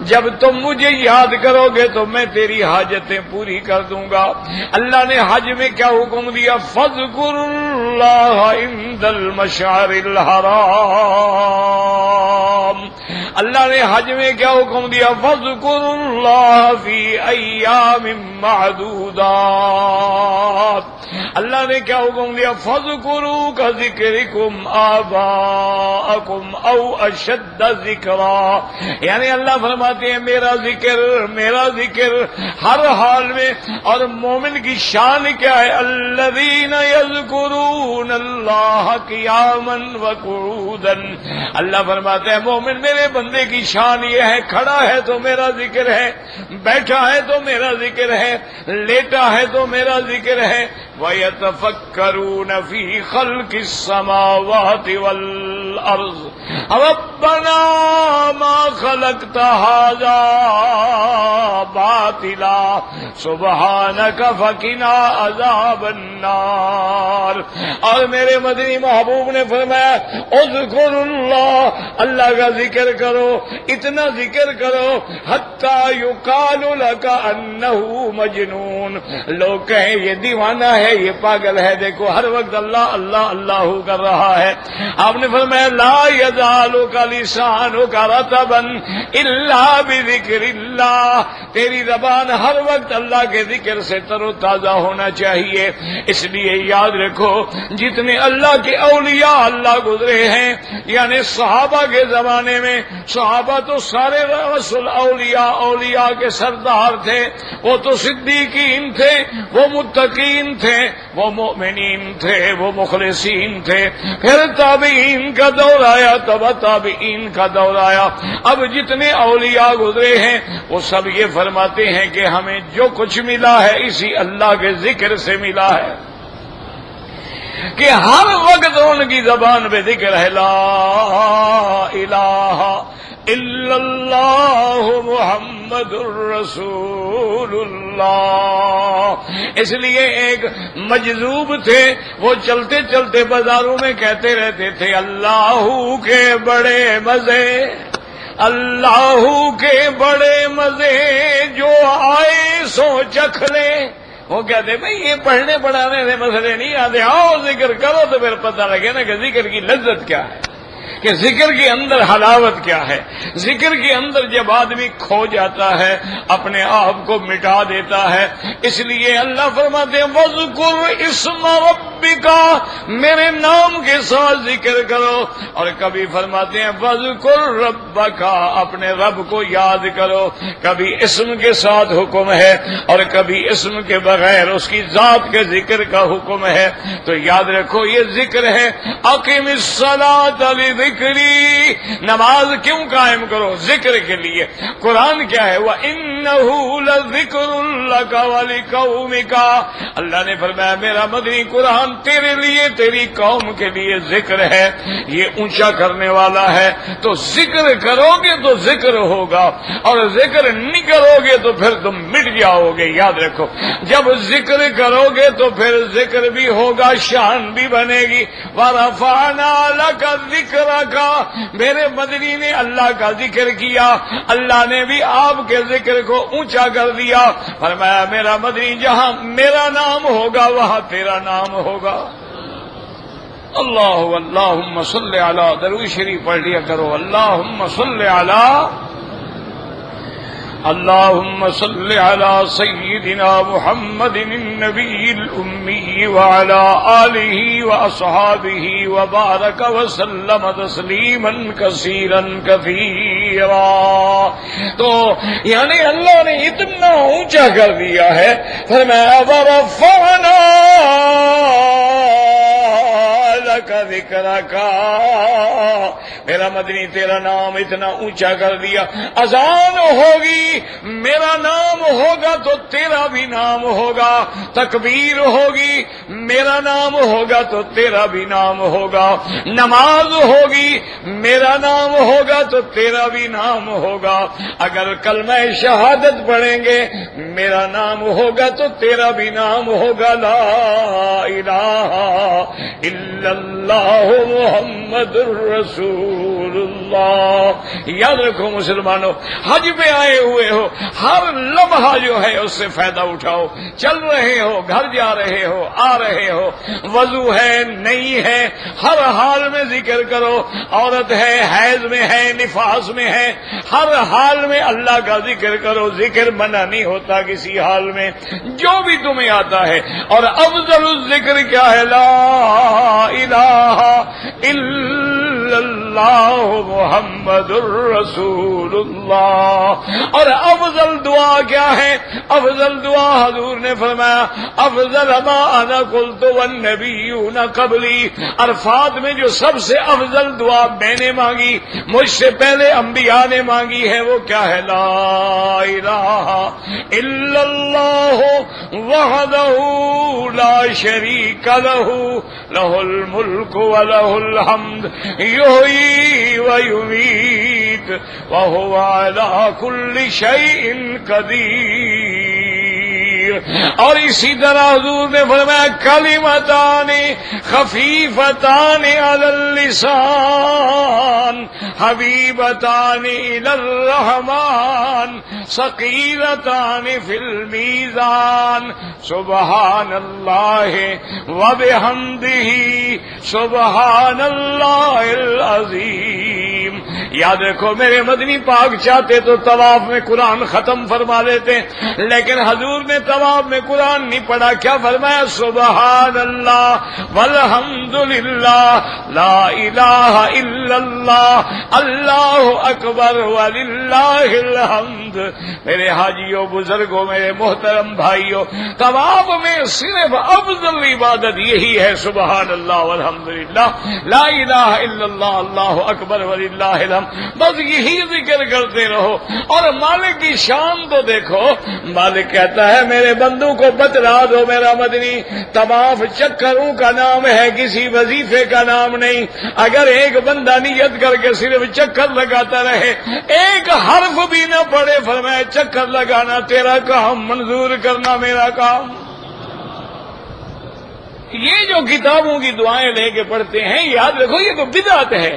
جب تم مجھے یاد کرو گے تو میں تیری حاجتیں پوری کر دوں گا. اللہ نے حج میں کیا حکم دیا؟ فاذکروا اللہ عند المشعر الحرام. اللہ نے حج میں کیا حکم دیا؟ فاذکروا اللہ فی ایام معدودات. اللہ نے کیا حکم دیا؟ فَاذْكُرُوا كَذِكْرِكُمْ آبَاءَكُمْ أَوْ أَشَدَّ ذِكْرًا، یعنی اللہ فرماتے ہیں میرا ذکر ہر حال میں. اور مومن کی شان کیا ہے؟ الذین یذکرون اللہ قیاما وقعودا. اللہ فرماتے ہیں مومن میرے بندے کی شان یہ ہے، کھڑا ہے تو میرا ذکر ہے، بیٹھا ہے تو میرا ذکر ہے، لیٹا ہے تو میرا ذکر ہے. وَيَتَفَكَّرُونَ فِي خَلْقِ السَّمَاوَاتِ وَالْأَرْضِ رَبَّنَا مَا خَلَقْتَ هَذَا بَاطِلًا سُبْحَانَكَ فَقِنَا عَذَابَ النَّارِ. اور میرے مدنی محبوب نے فرمایا اذکر اللہ کا ذکر کرو، اتنا ذکر کرو حتی یقال لک انہ مجنون، لوگ کہیں یہ دیوانہ ہے، یہ پاگل ہے، دیکھو ہر وقت اللہ اللہ اللہ کر رہا ہے. آپ نے فرمایا لا یزالک لسانک رطبا الا بذکر اللہ، تیری زبان ہر وقت اللہ کے ذکر سے تر و تازہ ہونا چاہیے. اس لیے یاد رکھو جتنے اللہ کے اولیاء اللہ گزرے ہیں، یعنی صحابہ کے زمانے میں، صحابہ تو سارے رسول اولیاء کے سردار تھے، وہ تو صدیقین تھے، وہ متقین تھے، وہ مومنین تھے، وہ مخلصین تھے. پھر تابعین کا دور آیا، تابعین کا دور آیا. اب جتنے اولیاء گزرے ہیں وہ سب یہ فرماتے ہیں کہ ہمیں جو کچھ ملا ہے اسی اللہ کے ذکر سے ملا ہے، کہ ہر وقت ان کی زبان پہ ذکر ہے لا الہ الا اللہ محمد الرسول اللہ. اس لیے ایک مجذوب تھے، وہ چلتے چلتے بازاروں میں کہتے رہتے تھے اللہ کے بڑے مزے، اللہ کے بڑے مزے جو آئے سو چکھ لے. وہ کہتے بھئی یہ پڑھنے پڑھانے سے مسئلے نہیں آتے، آؤ ذکر کرو تو پھر پتہ لگے نا کہ ذکر کی لذت کیا ہے، کہ ذکر کے اندر حلاوت کیا ہے. ذکر کے اندر جب آدمی کھو جاتا ہے اپنے آپ کو مٹا دیتا ہے. اس لیے اللہ فرماتے ہیں وَاذْكُرْ اسْمَ رَبِّكَ، میرے نام کے ساتھ ذکر کرو. اور کبھی فرماتے ہیں وَاذْكُرْ رَبَّكَ، اپنے رب کو یاد کرو. کبھی اسم کے ساتھ حکم ہے اور کبھی اسم کے بغیر اس کی ذات کے ذکر کا حکم ہے. تو یاد رکھو یہ ذکر ہے. اقم الصلاۃ لذکری، نماز کیوں قائم کرو؟ ذکر کے لیے. قرآن کیا ہے؟ وَإِنَّهُ لَذِكْرٌ لَكَ وَلِقَوْمِكَ، اللہ نے فرمایا میرا مدنی قرآن تیرے لیے، تیری قوم کے لیے ذکر ہے، یہ اونچا کرنے والا ہے. تو ذکر کرو گے تو ذکر ہوگا، اور ذکر نہیں کرو گے تو پھر تم مٹ جاؤ گے. یاد رکھو جب ذکر کرو گے تو پھر ذکر بھی ہوگا، شان بھی بنے گی. وَرَفَعْنَا لَكَ ذِكْرَكَ، میرے مدنی نے اللہ کا ذکر کیا، اللہ نے بھی آپ کے ذکر کو اونچا کر دیا. فرمایا میرا مدنی جہاں میرا نام ہوگا وہاں تیرا نام ہوگا. اللہم صلی علی، درود شریف پڑھ لیا کرو. اللہم صلی علی، اللهم صل على سيدنا محمد النبي الأمي وعلى آله وأصحابه وبارك وسلم تسليما كثيرا كثيرا. تو یعنی اللہ نے اتنا اونچا کر دیا ہے. فرمایا ورفعنا لك ذکرک، میرا مدنی تیرا نام اتنا اونچا کر دیا. اذان ہوگی میرا نام ہوگا تو تیرا بھی نام ہوگا، تکبیر ہوگی میرا نام ہوگا تو تیرا بھی نام ہوگا، نماز ہوگی میرا نام ہوگا تو تیرا بھی نام ہوگا. اگر کلمہ شہادت پڑھیں گے میرا نام ہوگا تو تیرا بھی نام ہوگا. لا الہ الا اللہ محمد الرسول اللہ. یاد رکھو مسلمانوں، حج پہ آئے ہوئے ہو، ہر لمحہ جو ہے اس سے فائدہ اٹھاؤ. چل رہے ہو، گھر جا رہے ہو، آ رہے ہو، وضو ہے نہیں ہے، ہر حال میں ذکر کرو. عورت ہے، حیض میں ہے، نفاس میں ہے، ہر حال میں اللہ کا ذکر کرو. ذکر منع نہیں ہوتا کسی حال میں، جو بھی تمہیں آتا ہے. اور افضل الذکر کیا ہے؟ لا الہ الا اللہ محمد الرسول اللہ. اور افضل دعا کیا ہے؟ افضل دعا حضور نے فرمایا افضل ما انا قلت والنبیون قبلی. عرفات میں جو سب سے افضل دعا میں نے مانگی، مجھ سے پہلے انبیاء نے مانگی ہے، وہ کیا ہے؟ لا الہ الا اللہ وحدہ لا شریک لہ لہ الملک ولہ الحمد یحیی ویمیت وہو علی کل شیء قدیر. اور اسی طرح حضور نے فرمایا کلمتان خفیفتان علی اللسان حبیبتان الی الرحمن ثقیلتان فی المیزان سبحان اللہ وبحمدہ سبحان اللہ العظیم. یاد رکھو میرے مدنی پاک چاہتے تو طواف میں قرآن ختم فرما دیتے، لیکن حضور نے طواف میں قرآن نہیں پڑھا. کیا فرمایا؟ سبحان اللہ والحمد للہ لا الہ الا اللہ اللہ اکبر وللہ الحمد. میرے حاجیوں، بزرگوں، میرے محترم بھائیوں، طواف میں صرف افضل عبادت یہی ہے، سبحان اللہ والحمد للہ لا الہ الا اللہ اللہ اکبر وللہ الحمد. بس یہی ذکر کرتے رہو. اور مالک کی شان تو دیکھو، مالک کہتا ہے میرے بندوں کو بتلا دو میرا مدنی طواف چکروں کا نام ہے، کسی وظیفے کا نام نہیں. اگر ایک بندہ نیت کر کے صرف چکر لگاتا رہے، ایک حرف بھی نہ پڑے، فرمایا چکر لگانا تیرا کام، منظور کرنا میرا کام. یہ جو کتابوں کی دعائیں لے کے پڑھتے ہیں، یاد رکھو یہ تو بدعت ہے،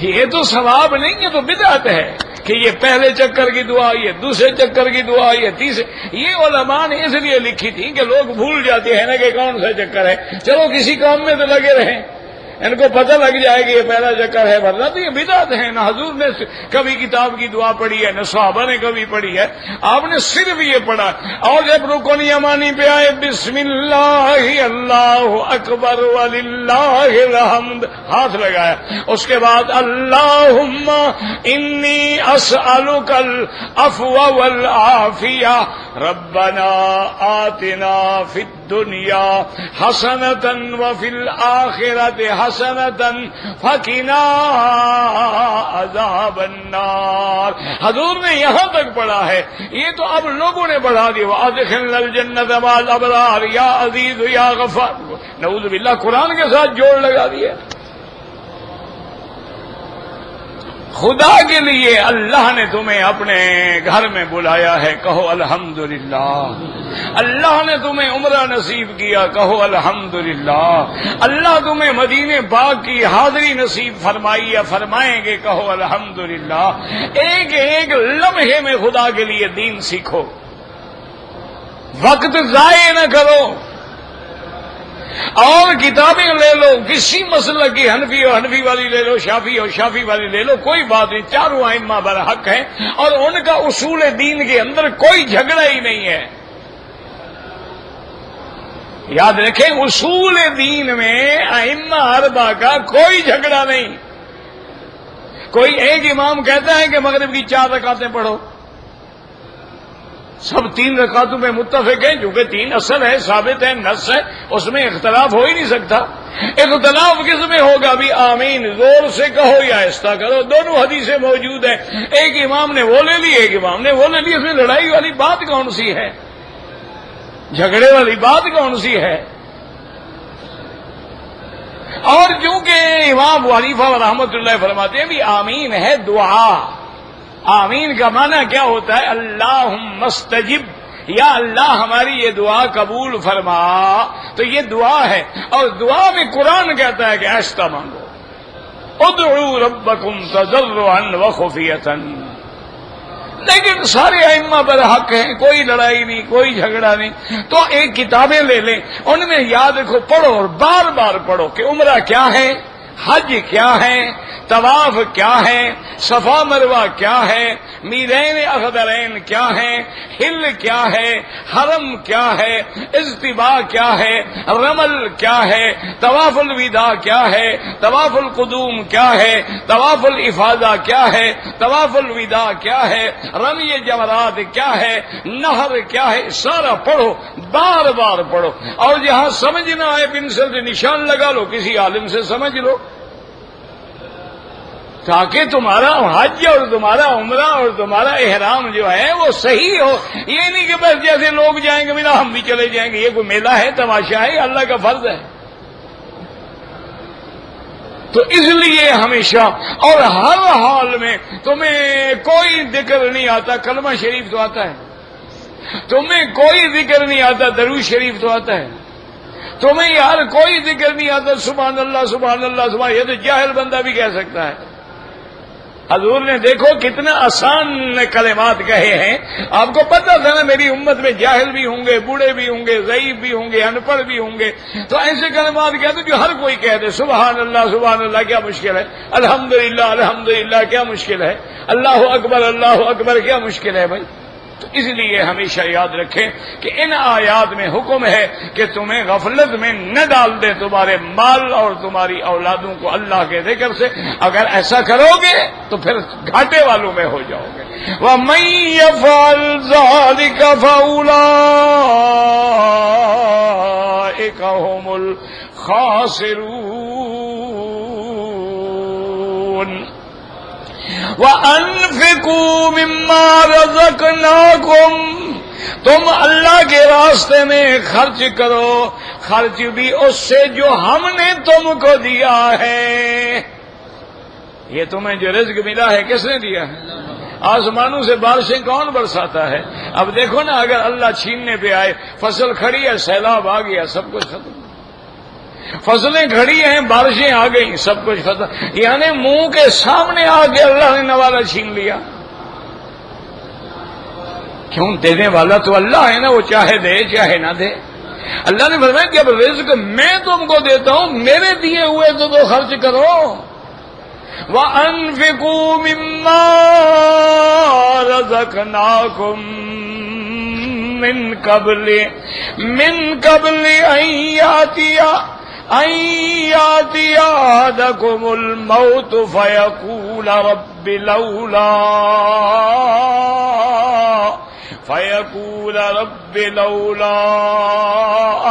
یہ تو ثواب نہیں، یہ تو بدعت ہے کہ یہ پہلے چکر کی دعا، یہ دوسرے چکر کی دعا، یہ تیسرے. یہ علماء نے اس لیے لکھی تھی کہ لوگ بھول جاتے ہیں نا کہ کون سا چکر ہے. چلو کسی کام میں تو لگے رہیں، ان کو پتہ لگ جائے کہ یہ پہلا چکر ہے، ورنہ تو یہ بدعت ہے. نہ حضور نے کبھی کتاب کی دعا پڑھی ہے، نہ صحابہ نے کبھی پڑھی ہے، آپ نے صرف یہ پڑھا. اور جب رکن یمانی پہ آئے بسم اللہ اللہ اکبر وللہ الحمد، ہاتھ لگایا. اس کے بعد اللہم انی اسألک العفو والعافیہ ربنا آتنا فی الدنیا حسنۃ وفی الآخرۃ حسنۃ فقنا عذاب النار. حضور نے یہاں تک پڑھا ہے، یہ تو اب لوگوں نے بڑھا دیا. وادخلنا الجنۃ مع الابرار یا عزیز یا غفار. نعوذ باللہ، قرآن کے ساتھ جوڑ لگا دیا. خدا کے لیے اللہ نے تمہیں اپنے گھر میں بلایا ہے، کہو الحمدللہ. اللہ نے تمہیں عمرہ نصیب کیا، کہو الحمدللہ. اللہ تمہیں مدینے پاک کی حاضری نصیب فرمائی یا فرمائیں گے، کہو الحمدللہ. ایک ایک لمحے میں خدا کے لیے دین سیکھو، وقت ضائع نہ کرو. اور کتابیں لے لو، کسی مسئلہ کی حنفی اور حنفی والی لے لو، شافی اور شافی والی لے لو، کوئی بات نہیں. چاروں ائمہ برحق ہیں اور ان کا اصول دین کے اندر کوئی جھگڑا ہی نہیں ہے. یاد رکھیں، اصول دین میں ائمہ اربعہ کا کوئی جھگڑا نہیں. کوئی ایک امام کہتا ہے کہ مغرب کی 4 رکعتیں پڑھو، سب 3 رکعتوں میں متفق ہیں، کیونکہ 3 اصل ہے، ثابت ہے، نص ہے، اس میں اختلاف ہو ہی نہیں سکتا. اختلاف کس میں ہوگا؟ بھی آمین زور سے کہو یا آہستہ کرو، دونوں حدیثیں موجود ہیں. ایک امام نے وہ لے لی، ایک امام نے وہ لے لی. اس میں لڑائی والی بات کون سی ہے؟ جھگڑے والی بات کون سی ہے؟ اور چونکہ امام ابو حنیفہ رحمۃ اللہ فرماتے ہیں بھی آمین ہے دعا. آمین کا معنی کیا ہوتا ہے؟ اللہم استجب، یا اللہ ہماری یہ دعا قبول فرما. تو یہ دعا ہے، اور دعا میں قرآن کہتا ہے کہ آہستہ مانگو. ادعوا ربکم تضرعا وخفیۃ. لیکن سارے ائمہ پر حق ہیں، کوئی لڑائی نہیں، کوئی جھگڑا نہیں. تو ایک کتابیں لے لیں، ان میں یاد رکھو، پڑھو اور بار بار پڑھو کہ عمرہ کیا ہے، حج کیا ہے، طواف کیا ہے، صفا مروہ کیا ہے، میرین اخضرین کیا ہے، حل کیا ہے، حرم کیا ہے، اجتباء کیا ہے، رمل کیا ہے، طواف الوداع کیا ہے، طواف القدوم کیا ہے، طواف الافاضہ کیا ہے، طواف الوداع کیا ہے، رمی جمرات کیا ہے، نہر کیا ہے. سارا پڑھو، بار بار پڑھو، اور جہاں سمجھ نہ آئے پنسل سے نشان لگا لو، کسی عالم سے سمجھ لو، تاکہ تمہارا حج اور تمہارا عمرہ اور تمہارا احرام جو ہے وہ صحیح ہو. یہ نہیں کہ بس جیسے لوگ جائیں گے میرا ہم بھی چلے جائیں گے. یہ کوئی میلہ ہے، تماشا ہے، اللہ کا فرض ہے. تو اس لیے ہمیشہ اور ہر حال میں تمہیں کوئی ذکر نہیں آتا، کلمہ شریف تو آتا ہے، تمہیں کوئی ذکر نہیں آتا، درود شریف تو آتا ہے، تمہیں یار کوئی ذکر نہیں آتا، سبحان اللہ سبحان اللہ سبحان. یہ تو جاہل بندہ بھی کہہ سکتا ہے. حضور نے دیکھو کتنا آسان کلمات کہے ہیں. آپ کو پتہ تھا نا میری امت میں جاہل بھی ہوں گے، بوڑھے بھی ہوں گے، ضعیف بھی ہوں گے، ان پڑھ بھی ہوں گے. تو ایسے کلمات کہتے جو ہر کوئی کہہ دے. سبحان اللہ کیا مشکل ہے، الحمدللہ الحمدللہ کیا مشکل ہے، اللہ اکبر کیا مشکل ہے بھائی. تو اس لیے ہمیشہ یاد رکھیں کہ ان آیات میں حکم ہے کہ تمہیں غفلت میں نہ ڈال دیں تمہارے مال اور تمہاری اولادوں کو اللہ کے ذکر سے. اگر ایسا کرو گے تو پھر گھاٹے والوں میں ہو جاؤ گے. وَمَن يَفْعَلْ ذَلِكَ فَأُولَٰئِكَ هُمُ الْخَاسِرُونَ. وَأَنفِقُوا مِمَّا رَزَقْنَاكُمْ. تم اللہ کے راستے میں خرچ کرو، خرچ بھی اس سے جو ہم نے تم کو دیا ہے. یہ تمہیں جو رزق ملا ہے کس نے دیا ہے؟ آسمانوں سے بارشیں کون برساتا ہے؟ اب دیکھو نا، اگر اللہ چھیننے پہ آئے، فصل کھڑی ہے، سیلاب آ گیا، سب کچھ ختم. فصلیں کھڑی ہیں، بارشیں آ گئیں، سب کچھ ختم. یعنی منہ کے سامنے آ کے اللہ نے نوالا چھین لیا. کیوں؟ دینے والا تو اللہ ہے نا، وہ چاہے دے چاہے نہ دے. اللہ نے فرمایا کہ اب رزق میں تم کو دیتا ہوں، میرے دیے ہوئے تو خرچ کرو. وَأَنفِقُوا مِمَّا رَزَقْنَاكُمْ مِنْ قَبْلِ أَن يَأْتِيَ أَحَدَكُمُ الْمَوْتُ فَيَقُولَ رَبِّ لَوْلَا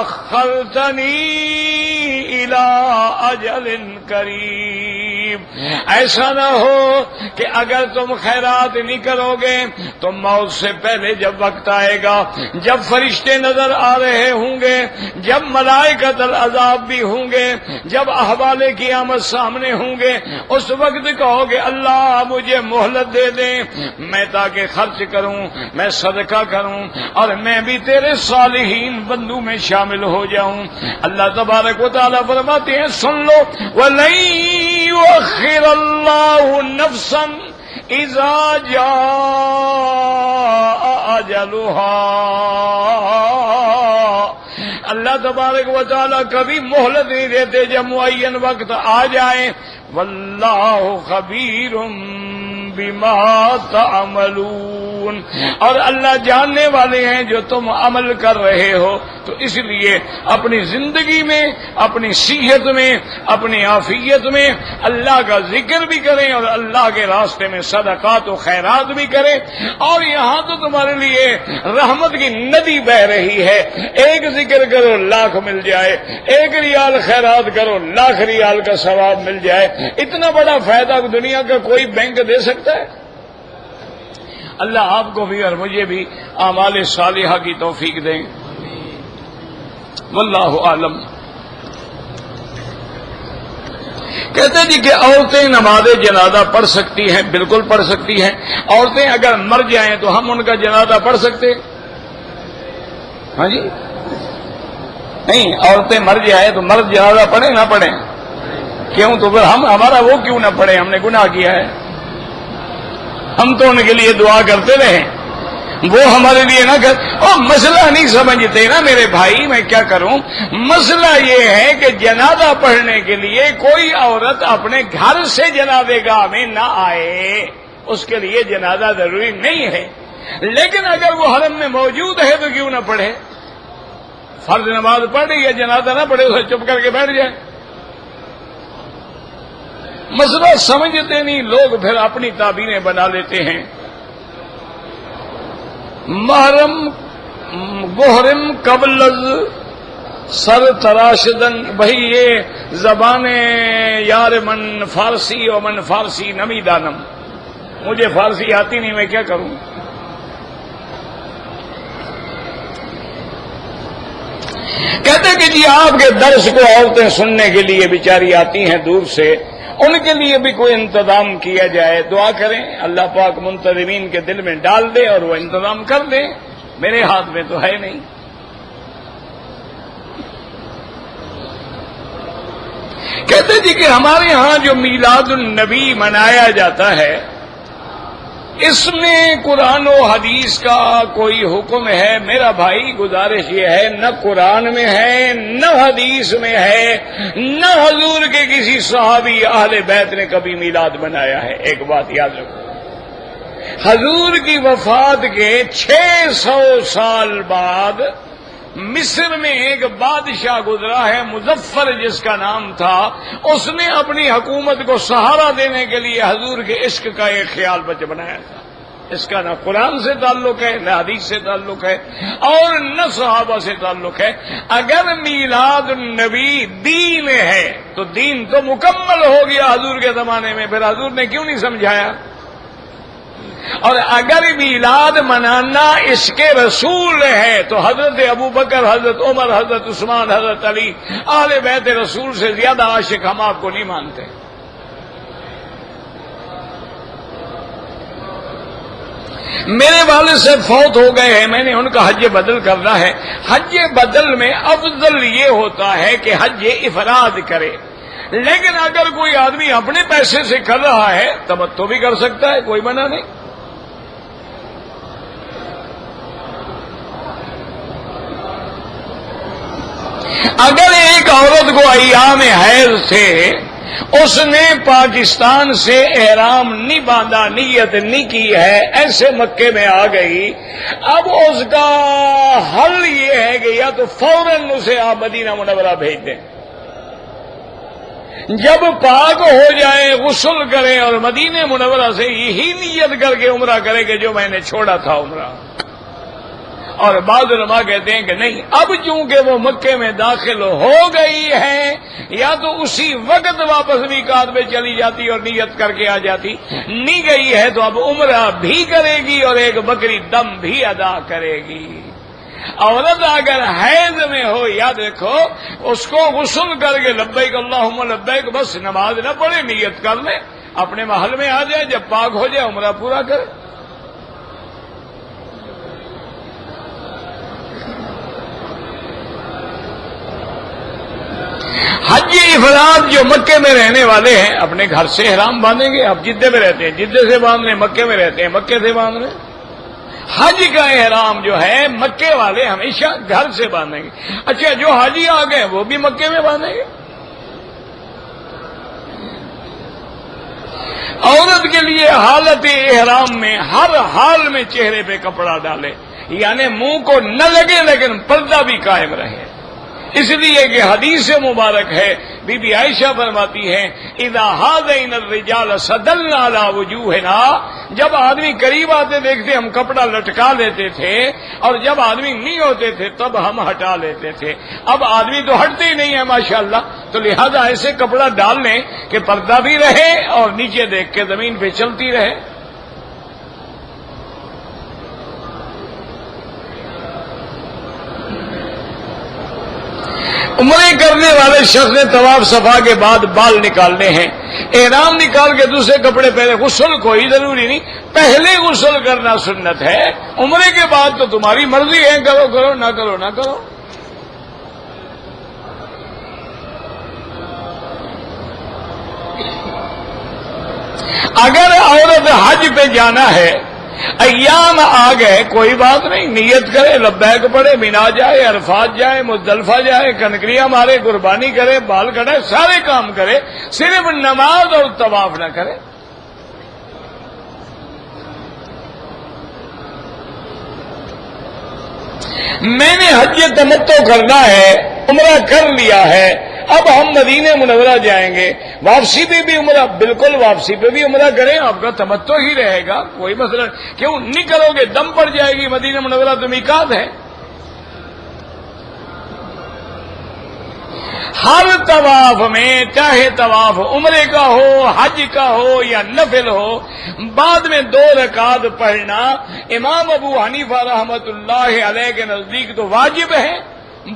أَخَّرْتَنِي إِلَىٰ أَجَلٍ قَرِيبٍ. ایسا نہ ہو کہ اگر تم خیرات نہیں کرو گے تو موت سے پہلے جب وقت آئے گا، جب فرشتے نظر آ رہے ہوں گے، جب ملائکۃ العذاب بھی ہوں گے، جب احوال قیامت سامنے ہوں گے، اس وقت کہو گے اللہ مجھے مہلت دے دیں، میں تاکہ خرچ کروں، میں صدقہ کروں، اور میں بھی تیرے صالحین بندوں میں شامل ہو جاؤں. اللہ تبارک و تعالیٰ فرماتے ہیں سن لو، وَلَن يُؤَخِّرَ اللَّهُ نَفْسًا إِذَا جَاءَ أَجَلُهَا. اللہ تبارک و تعالیٰ کبھی مہلت نہیں دیتے جب معین وقت آ جائے. واللہ خبیر بما تعملون. اور اللہ جاننے والے ہیں جو تم عمل کر رہے ہو. تو اس لیے اپنی زندگی میں، اپنی صحت میں، اپنی عافیت میں اللہ کا ذکر بھی کریں اور اللہ کے راستے میں صدقات و خیرات بھی کریں. اور یہاں تو تمہارے لیے رحمت کی ندی بہ رہی ہے. ایک ذکر کرو لاکھ مل جائے، ایک ریال خیرات کرو لاکھ ریال کا ثواب مل جائے. اتنا بڑا فائدہ دنیا کا کوئی بینک دے سکتا ہے؟ اللہ آپ کو بھی اور مجھے بھی اعمال صالحہ کی توفیق دیں. واللہ عالم. کہتے جی کہ عورتیں نماز جنازہ پڑھ سکتی ہیں. بالکل پڑھ سکتی ہیں. عورتیں اگر مر جائیں تو ہم ان کا جنازہ پڑھ سکتے؟ ہاں جی نہیں. عورتیں مر جائیں تو مرد جنازہ پڑھیں نہ پڑھیں؟ کیوں؟ تو پھر ہمارا وہ کیوں نہ پڑے؟ ہم نے گناہ کیا ہے، ہم تو ان کے لیے دعا کرتے رہے، وہ ہمارے لیے نہ کر۔ اور مسئلہ نہیں سمجھتے نا میرے بھائی، میں کیا کروں؟ مسئلہ یہ ہے کہ جنازہ پڑھنے کے لیے کوئی عورت اپنے گھر سے جنازے گاہ میں نہ آئے، اس کے لیے جنازہ ضروری نہیں ہے، لیکن اگر وہ حرم میں موجود ہے تو کیوں نہ پڑھے؟ فرض نماز پڑھ یا جنازہ نہ پڑھے، اسے چپ کر کے بیٹھ جائے۔ مسئلہ سمجھتے نہیں لوگ، پھر اپنی تعبیریں بنا لیتے ہیں۔ محرم گہرم قبل سر تراشدن، بھائی یہ زبان یار من فارسی اور من فارسی نمی دانم، مجھے فارسی آتی نہیں، میں کیا کروں؟ کہتے کہ جی آپ کے درس کو عورتیں سننے کے لیے بیچاری آتی ہیں دور سے، ان کے لیے بھی کوئی انتظام کیا جائے، دعا کریں اللہ پاک منتظمین کے دل میں ڈال دے اور وہ انتظام کر دے، میرے ہاتھ میں تو ہے نہیں۔ کہتے جی کہ ہمارے ہاں جو میلاد النبی منایا جاتا ہے، اس میں قرآن و حدیث کا کوئی حکم ہے؟ میرا بھائی گزارش یہ ہے، نہ قرآن میں ہے، نہ حدیث میں ہے، نہ حضور کے کسی صحابی اہل بیت نے کبھی میلاد منایا ہے۔ ایک بات یاد رکھو، حضور کی وفات کے 600 سال بعد مصر میں ایک بادشاہ گزرا ہے مظفر جس کا نام تھا، اس نے اپنی حکومت کو سہارا دینے کے لیے حضور کے عشق کا ایک خیال بچ بنایا تھا۔ اس کا نہ قرآن سے تعلق ہے، نہ حدیث سے تعلق ہے، اور نہ صحابہ سے تعلق ہے۔ اگر میلاد النبی دین ہے تو دین تو مکمل ہو گیا حضور کے زمانے میں، پھر حضور نے کیوں نہیں سمجھایا؟ اور اگر میلاد منانا اس کے رسول ہے تو حضرت ابوبکر، حضرت عمر، حضرت عثمان، حضرت علی اہل بیت رسول سے زیادہ عاشق ہم آپ کو نہیں مانتے۔ میرے والد سے فوت ہو گئے ہیں، میں نے ان کا حج بدل کرنا ہے۔ حج بدل میں افضل یہ ہوتا ہے کہ حج افراد کرے، لیکن اگر کوئی آدمی اپنے پیسے سے کر رہا ہے تمتع بھی کر سکتا ہے، کوئی منع نہیں۔ اگر ایک عورت کو ایام حیض سے اس نے پاکستان سے احرام نہیں باندھا، نیت نہیں کی ہے، ایسے مکے میں آ گئی، اب اس کا حل یہ ہے کہ یا تو فوراً اسے آپ مدینہ منورہ بھیج دیں، جب پاک ہو جائے غسل کرے اور مدینہ منورہ سے یہی نیت کر کے عمرہ کرے کہ جو میں نے چھوڑا تھا عمرہ۔ اور بعض علماء کہتے ہیں کہ نہیں، اب چونکہ وہ مکے میں داخل ہو گئی ہے، یا تو اسی وقت واپس میقات میں چلی جاتی اور نیت کر کے آ جاتی، نہیں گئی ہے تو اب عمرہ بھی کرے گی اور ایک بکری دم بھی ادا کرے گی۔ عورت اگر حیض میں ہو، یاد رکھو، اس کو غسل کر کے لبیک اللہم لبیک، بس نماز نہ پڑھے، نیت کر لے، اپنے محل میں آ جائے، جب پاک ہو جائے عمرہ پورا کرے۔ حج افراد جو مکے میں رہنے والے ہیں اپنے گھر سے احرام باندھیں گے، آپ جدے میں رہتے ہیں جدے سے باندھ لیں، مکے میں رہتے ہیں مکے سے باندھ لیں۔ حج کا احرام جو ہے مکے والے ہمیشہ گھر سے باندھیں گے۔ اچھا، جو حاجی آ گئے وہ بھی مکے میں باندھیں گے۔ عورت کے لیے حالت احرام میں ہر حال میں چہرے پہ کپڑا ڈالے، یعنی منہ کو نہ لگے لیکن پردہ بھی قائم رہے، اس لیے کہ حدیث مبارک ہے، بی بی عائشہ فرماتی ہیں اذا هذین الرجال صدلنا علی وجوہنا، جب آدمی قریب آتے دیکھتے ہم کپڑا لٹکا لیتے تھے، اور جب آدمی نہیں ہوتے تھے تب ہم ہٹا لیتے تھے۔ اب آدمی تو ہٹتے ہی نہیں ہے ماشاءاللہ، تو لہذا ایسے کپڑا ڈال لیں کہ پردہ بھی رہے اور نیچے دیکھ کے زمین پہ چلتی رہے۔ عمرے کرنے والے شخص نے طواف صفا کے بعد بال نکالنے ہیں، احرام نکال کے دوسرے کپڑے پہنے، غسل کوئی ضروری نہیں، پہلے غسل کرنا سنت ہے، عمرے کے بعد تو تمہاری مرضی ہے، کرو کرو نہ کرو نہ کرو۔ اگر عورت حج پہ جانا ہے، ایام آ گئے، کوئی بات نہیں، نیت کرے، لبیک پڑھے، مینا جائے، عرفات جائے، مزدلفہ جائے، کنکریاں مارے، قربانی کرے، بال کٹائے، سارے کام کرے، صرف نماز اور طواف نہ کرے۔ میں نے حج تمتع کرنا ہے، عمرہ کر لیا ہے، اب ہم مدینہ منورہ جائیں گے، واپسی پہ بھی عمرہ، بالکل واپسی پہ بھی عمرہ کریں، آپ کا تمتع ہی رہے گا، کوئی مسئلہ کیوں نہیں کرو گے؟ دم پڑ جائے گی، مدینہ منورہ تو میقات ہے۔ ہر طواف میں، چاہے طواف عمرے کا ہو، حج کا ہو یا نفل ہو، بعد میں 2 رکعت پڑھنا امام ابو حنیفہ رحمت اللہ علیہ کے نزدیک تو واجب ہے،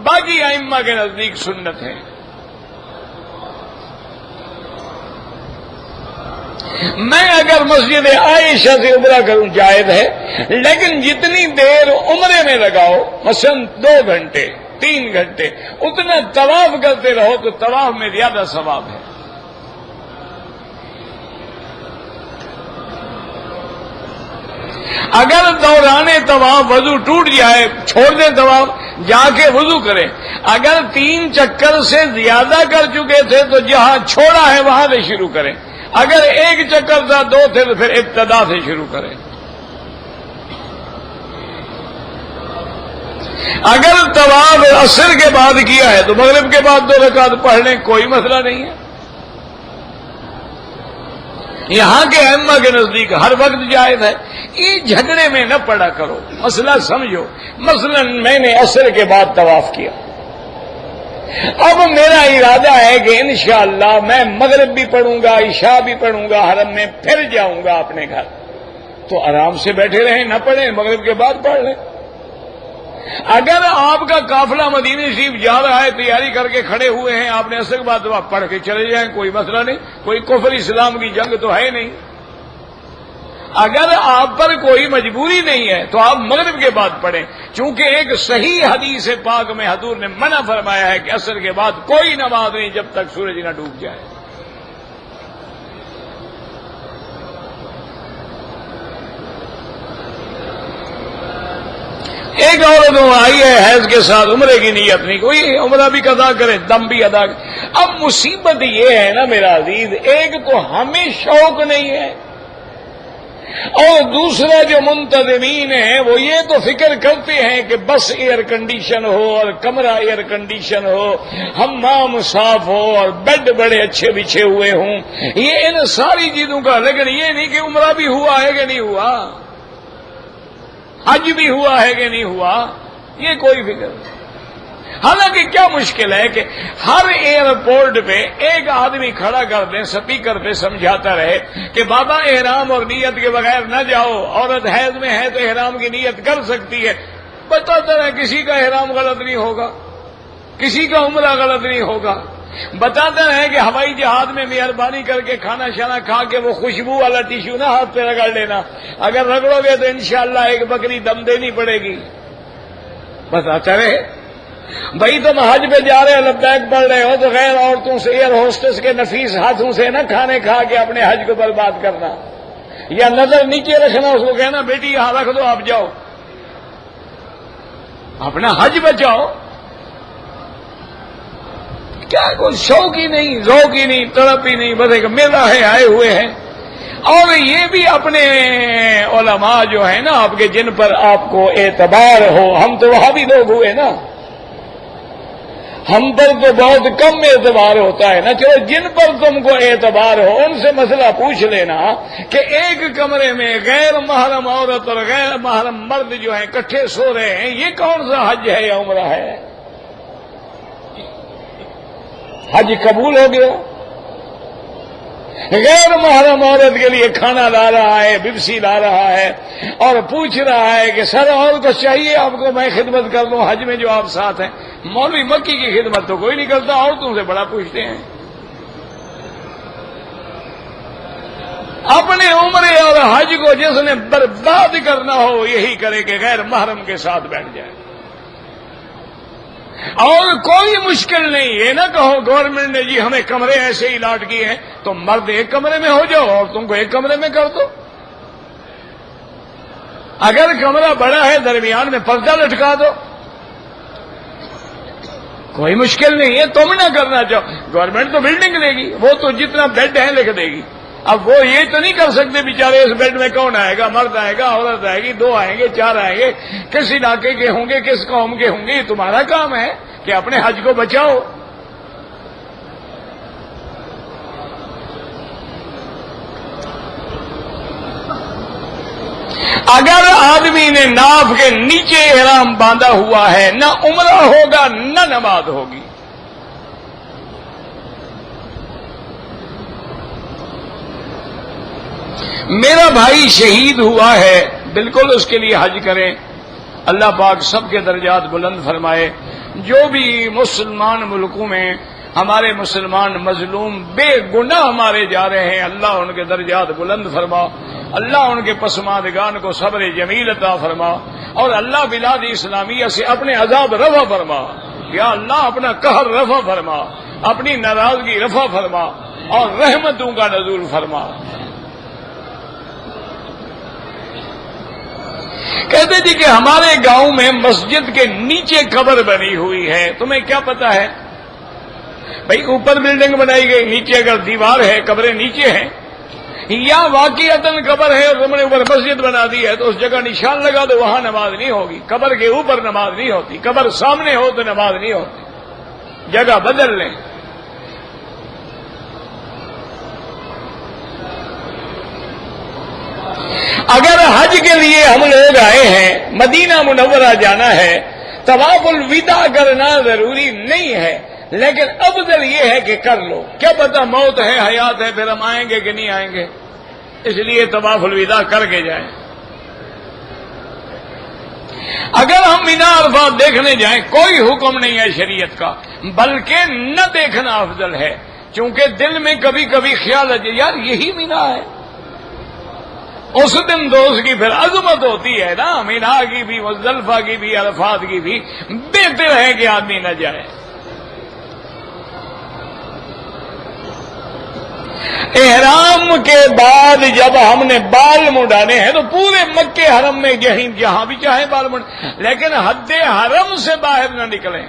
باقی ائمہ کے نزدیک سنت ہے۔ میں اگر مسجد عائشہ سے عمرہ کروں جائز ہے، لیکن جتنی دیر عمرے میں لگاؤ، مثلا 2 گھنٹے 3 گھنٹے، اتنا طواف کرتے رہو تو طواف میں زیادہ ثواب ہے۔ اگر دوران طواف وضو ٹوٹ جائے، چھوڑ دیں طواف، جا کے وضو کریں۔ اگر 3 چکر سے زیادہ کر چکے تھے تو جہاں چھوڑا ہے وہاں سے شروع کریں، اگر 1 چکر تھا 2 تھے تو پھر ابتدا سے شروع کریں۔ اگر طواف عصر کے بعد کیا ہے تو مغرب کے بعد 2 رکعت پڑھ لیں، کوئی مسئلہ نہیں ہے۔ یہاں کے ائمہ کے نزدیک ہر وقت جائز ہے۔ یہ جھگڑے میں نہ پڑا کرو، مسئلہ سمجھو۔ مثلا میں نے عصر کے بعد طواف کیا، اب میرا ارادہ ہے کہ انشاءاللہ میں مغرب بھی پڑھوں گا، عشاء بھی پڑھوں گا حرم میں، پھر جاؤں گا اپنے گھر، تو آرام سے بیٹھے رہیں، نہ پڑھیں، مغرب کے بعد پڑھ لیں۔ اگر آپ کا قافلہ مدینہ شریف جا رہا ہے، تیاری کر کے کھڑے ہوئے ہیں، آپ نے عصر کے بعد دعا پڑھ کے چلے جائیں، کوئی مسئلہ نہیں، کوئی کفر اسلام کی جنگ تو ہے نہیں۔ اگر آپ پر کوئی مجبوری نہیں ہے تو آپ مغرب کے بعد پڑھیں، چونکہ ایک صحیح حدیث پاک میں حضور نے منع فرمایا ہے کہ عصر کے بعد کوئی نماز نہیں جب تک سورج نہ ڈوب جائے۔ ایک عورت آئی ہے حیض کے ساتھ، عمرے کی نیت نہیں، کوئی عمرہ بھی ادا کرے، دم بھی ادا کرے۔ اب مصیبت یہ ہے نا میرا عزیز، ایک تو ہمیں شوق نہیں ہے، اور دوسرا جو منتظمین ہیں وہ یہ تو فکر کرتے ہیں کہ بس ایئر کنڈیشن ہو اور کمرہ ایئر کنڈیشن ہو، حمام صاف ہو اور بیڈ بڑے اچھے بچھے ہوئے ہوں، یہ ان ساری چیزوں کا، لیکن یہ نہیں کہ عمرہ بھی ہوا ہے کہ نہیں ہوا، حج بھی ہوا ہے کہ نہیں ہوا، یہ کوئی فکر نہیں۔ حالانکہ کیا مشکل ہے کہ ہر ایئرپورٹ پہ ایک آدمی کھڑا کر دیں، سپیکر پہ سمجھاتا رہے کہ بابا احرام اور نیت کے بغیر نہ جاؤ، عورت حیض میں ہے تو احرام کی نیت کر سکتی ہے۔ بتاتا رہے کسی کا احرام غلط نہیں ہوگا، کسی کا عمرہ غلط نہیں ہوگا۔ بتاتا رہے کہ ہوائی جہاز میں مہربانی کر کے کھانا شانا کھا کے وہ خوشبو والا ٹیشو نہ ہاتھ پہ رگڑ لینا، اگر رگڑو گے تو انشاءاللہ ایک بکری دم دینی پڑے گی۔ بتاتا رہے بھائی تم حج پہ جا رہے ہو، لبیک پڑھ رہے ہو، تو غیر عورتوں سے، ایئر ہوسٹس کے نفیس ہاتھوں سے نہ کھانے کھا کے اپنے حج کو برباد کرنا، یا نظر نیچے رکھنا، اس کو کہنا بیٹی یہاں رکھ دو آپ جاؤ، اپنا حج بچاؤ۔ کیا کوئی شوق ہی نہیں، ذوق ہی نہیں، تڑپ ہی نہیں، بس ایک میلہ ہے، آئے ہوئے ہیں۔ اور یہ بھی اپنے علماء جو ہیں نا آپ کے، جن پر آپ کو اعتبار ہو، ہم تو وہاں بھی لوگ ہوئے نا، ہم پر تو بہت کم اعتبار ہوتا ہے نا، چلو جن پر تم کو اعتبار ہو ان سے مسئلہ پوچھ لینا کہ ایک کمرے میں غیر محرم عورت اور غیر محرم مرد جو ہیں اکٹھے سو رہے ہیں، یہ کون سا حج ہے یا عمرہ ہے؟ حج قبول ہو گیا؟ غیر محرم عورت کے لیے کھانا لا رہا ہے، ببسی لا رہا ہے، اور پوچھ رہا ہے کہ سر اور کچھ چاہیے آپ کو، میں خدمت کر دوں حج میں جو آپ ساتھ ہیں۔ مولوی مکی کی خدمت تو کوئی نہیں کرتا، عورتوں سے بڑا پوچھتے ہیں۔ اپنے عمرے اور حج کو جس نے برباد کرنا ہو یہی کرے کہ غیر محرم کے ساتھ بیٹھ جائے۔ اور کوئی مشکل نہیں. یہ نہ کہو گورنمنٹ نے جی ہمیں کمرے ایسے ہی لاٹ کیے ہیں تو مرد ایک کمرے میں ہو جاؤ اور تم کو ایک کمرے میں کر دو. اگر کمرہ بڑا ہے درمیان میں پردہ لٹکا دو, کوئی مشکل نہیں ہے. تم نہ کرنا چاہو, گورنمنٹ تو بلڈنگ لے گی, وہ تو جتنا بیڈ ہے لکھ دے گی. اب وہ یہ تو نہیں کر سکتے بیچارے اس بیڈ میں کون آئے گا, مرد آئے گا, عورت آئے گی, 2 آئیں گے, 4 آئیں گے, کس علاقے کے ہوں گے, کس قوم کے ہوں گے. یہ تمہارا کام ہے کہ اپنے حج کو بچاؤ. اگر آدمی نے ناف کے نیچے احرام باندھا ہوا ہے, نہ عمرہ ہوگا نہ نماز ہوگی. میرا بھائی شہید ہوا ہے, بالکل اس کے لیے حج کریں. اللہ پاک سب کے درجات بلند فرمائے. جو بھی مسلمان ملکوں میں ہمارے مسلمان مظلوم بے گناہ مارے جا رہے ہیں, اللہ ان کے درجات بلند فرما. اللہ ان کے پسماندگان کو صبر جمیل عطا فرما. اور اللہ بلاد اسلامیہ سے اپنے عذاب رفع فرما. یا اللہ اپنا قہر رفع فرما, اپنی ناراضگی رفع فرما اور رحمتوں کا نزول فرما. کہتے جی کہ ہمارے گاؤں میں مسجد کے نیچے قبر بنی ہوئی ہے. تمہیں کیا پتا ہے بھائی؟ اوپر بلڈنگ بنائی گئی, نیچے اگر دیوار ہے, قبریں نیچے ہیں, یا واقعتاً قبر ہے اور تم نے اوپر مسجد بنا دی ہے تو اس جگہ نشان لگا دو, وہاں نماز نہیں ہوگی. قبر کے اوپر نماز نہیں ہوتی, قبر سامنے ہو تو نماز نہیں ہوتی. جگہ بدل لیں. اگر حج کے لیے ہم لوگ آئے ہیں, مدینہ منورہ جانا ہے, طواف الوداع کرنا ضروری نہیں ہے, لیکن افضل یہ ہے کہ کر لو. کیا پتہ موت ہے, حیات ہے, پھر ہم آئیں گے کہ نہیں آئیں گے, اس لیے طواف الوداع کر کے جائیں. اگر ہم مینا عرفات دیکھنے جائیں, کوئی حکم نہیں ہے شریعت کا, بلکہ نہ دیکھنا افضل ہے. چونکہ دل میں کبھی کبھی خیال ہے یار یہی مینا ہے. اس دن دوست کی پھر عظمت ہوتی ہے نا, مینا کی بھی, مزدلفہ کی بھی, عرفات کی بھی. بہتر ہے کہ آدمی نہ جائے. احرام کے بعد جب ہم نے بال منڈانے ہیں تو پورے مکے حرم میں جہاں بھی چاہیں بال منڈ, لیکن حد حرم سے باہر نہ نکلیں.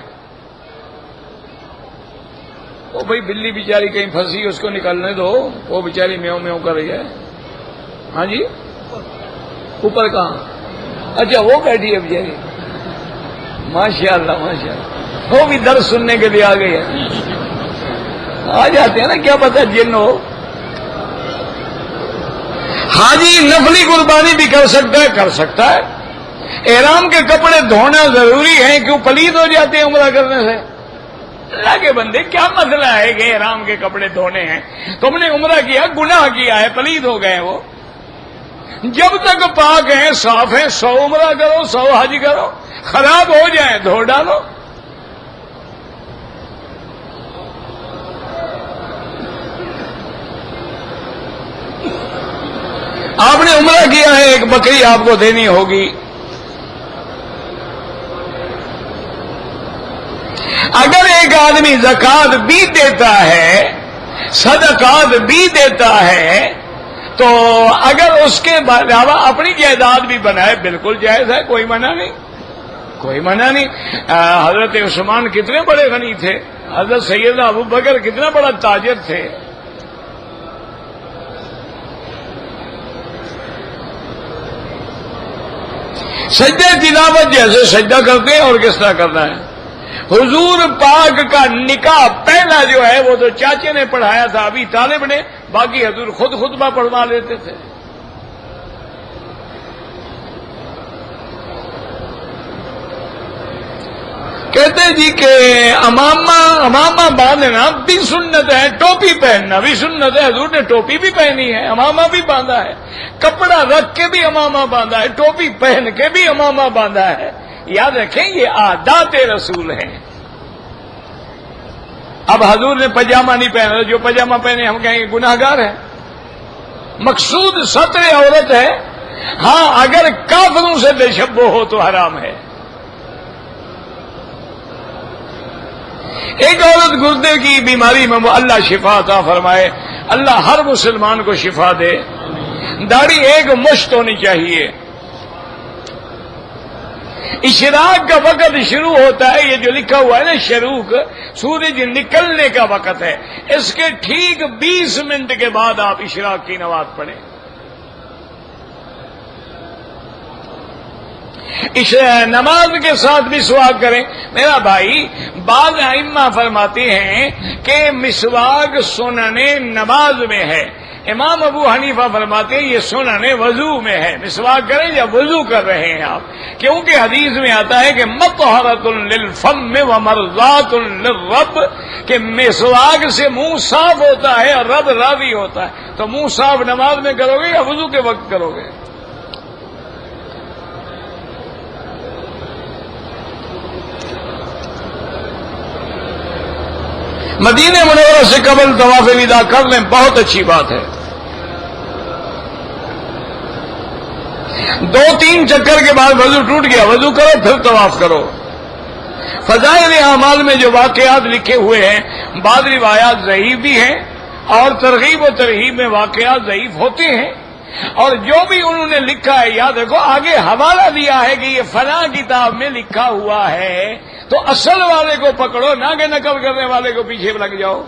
وہ بھائی بلی بیچاری کہیں پھنسی, اس کو نکلنے دو, وہ بیچاری میوں میوں کر رہی ہے. ہاں جی, اوپر کہاں؟ اچھا وہ بیٹھی ہے بیچاری. ماشاء اللہ ماشاء اللہ, وہ بھی درس سننے کے لیے آ گئی ہے. آ جاتے ہیں نا, کیا پتا جن ہو. حاجی نفلی قربانی بھی کر سکتا ہے, کر سکتا ہے. احرام کے کپڑے دھونا ضروری ہے, کیوں پلید ہو جاتے ہیں عمرہ کرنے سے. اللہ کے بندے کیا مسئلہ ہے کہ احرام کے کپڑے دھونے ہیں؟ تم نے عمرہ کیا, گناہ کیا ہے, پلید ہو گئے. وہ جب تک پاک ہیں, صاف ہیں, 100 عمرہ کرو, 100 حج کرو. خراب ہو جائیں دھو ڈالو. آپ نے عمرہ کیا ہے, ایک بکری آپ کو دینی ہوگی. اگر ایک آدمی زکات بھی دیتا ہے, صدقات بھی دیتا ہے, تو اگر اس کے علاوہ اپنی جائیداد بھی بنائے, بالکل جائز ہے, کوئی منع نہیں, کوئی منع نہیں. حضرت عثمان کتنے بڑے غنی تھے, حضرت سیدنا ابو بکر کتنا بڑا تاجر تھے. سجدہ تلاوت جیسے سجدہ کرتے ہیں اور کس طرح کرنا ہے. حضور پاک کا نکاح پہلا جو ہے وہ تو چاچے نے پڑھایا تھا, ابھی طالب نے, باقی حضور خود خطبہ پڑھوا لیتے تھے. کہتے جی کہ امامہ باندھنا بھی سنت ہے, ٹوپی پہننا بھی سنت ہے. حضور نے ٹوپی بھی پہنی ہے, امامہ بھی باندھا ہے, کپڑا رکھ کے بھی امامہ باندھا ہے, ٹوپی پہن کے بھی امامہ باندھا ہے. یاد رکھیں یہ عادات رسول ہیں. اب حضور نے پاجامہ نہیں پہنا, جو پاجامہ پہنے ہم کہیں گے گناہ گار ہے. مقصود ستر عورت ہے. ہاں اگر کافروں سے تشبہ ہو تو حرام ہے. ایک عورت گردے کی بیماری میں، وہ اللہ شفا عطا فرمائے، اللہ ہر مسلمان کو شفا دے۔ داڑھی ایک مشت ہونی چاہیے۔ اشراق کا وقت شروع ہوتا ہے، یہ جو لکھا ہوا ہے نا شروق، سورج نکلنے کا وقت ہے، اس کے ٹھیک 20 منٹ کے بعد آپ اشراق کی نماز پڑھیں۔ اس نماز کے ساتھ مسواک کریں۔ میرا بھائی، بعض ائمہ فرماتے ہیں کہ مسواک سنن نماز میں ہے، امام ابو حنیفہ فرماتے ہیں یہ سنن وضو میں ہے۔ مسواک کریں جب وضو کر رہے ہیں آپ، کیونکہ حدیث میں آتا ہے کہ مطہرۃ للفم ومرضات للرب، کہ مسواک سے منہ صاف ہوتا ہے اور رب راضی ہوتا ہے۔ تو منہ صاف نماز میں کرو گے یا وضو کے وقت کرو گے؟ مدینہ منورہ سے قبل طواف وداع کر لیں، بہت اچھی بات ہے۔ 2-3 چکر کے بعد وضو ٹوٹ گیا، وضو کرو پھر طواف کرو۔ فضائل اعمال میں جو واقعات لکھے ہوئے ہیں، بعض روایات ضعیف بھی ہیں اور ترغیب و ترہیب میں واقعات ضعیف ہوتے ہیں، اور جو بھی انہوں نے لکھا ہے یاد رکھو، آگے حوالہ دیا ہے کہ یہ فلاں کتاب میں لکھا ہوا ہے، تو اصل والے کو پکڑو، نہ کہ نقل کرنے والے کو پیچھے لگ جاؤ۔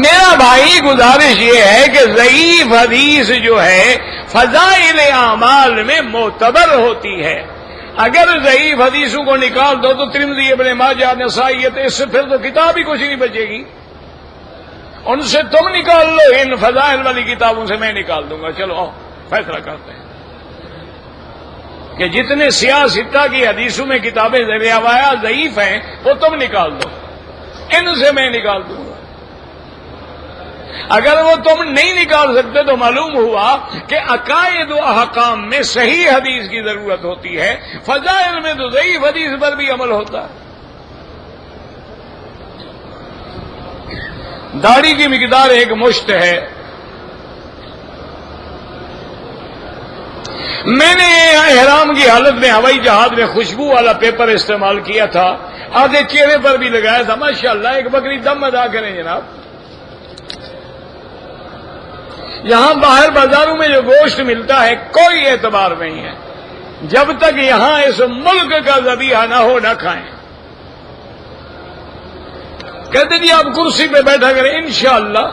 میرا بھائی گزارش یہ ہے کہ ضعیف حدیث جو ہے فضائل اعمال میں معتبر ہوتی ہے۔ اگر ضعیف حدیثوں کو نکال دو تو ترمذی، ابن ماجہ، نسائی، اس سے پھر تو کتاب ہی کچھ نہیں بچے گی۔ ان سے تم نکال لو، ان فضائل والی کتابوں سے میں نکال دوں گا۔ چلو آؤ فیصلہ کرتے ہیں کہ جتنے سیاہ ستہ کی حدیثوں میں کتابیں روایات ضعیف ہیں وہ تم نکال دو، ان سے میں نکال دوں گا۔ اگر وہ تم نہیں نکال سکتے تو معلوم ہوا کہ عقائد و احکام میں صحیح حدیث کی ضرورت ہوتی ہے، فضائل میں تو ضعیف حدیث پر بھی عمل ہوتا ہے۔ داڑھی کی مقدار ایک مشت ہے۔ میں نے احرام کی حالت میں ہوائی جہاز میں خوشبو والا پیپر استعمال کیا تھا، آدھے چہرے پر بھی لگایا تھا۔ ماشاءاللہ ایک بکری دم ادا کریں جناب۔ یہاں باہر بازاروں میں جو گوشت ملتا ہے کوئی اعتبار نہیں ہے، جب تک یہاں اس ملک کا ذبیحہ نہ ہو نہ کھائیں۔ کہتے جی آپ کرسی پہ بیٹھا کریں، انشاءاللہ۔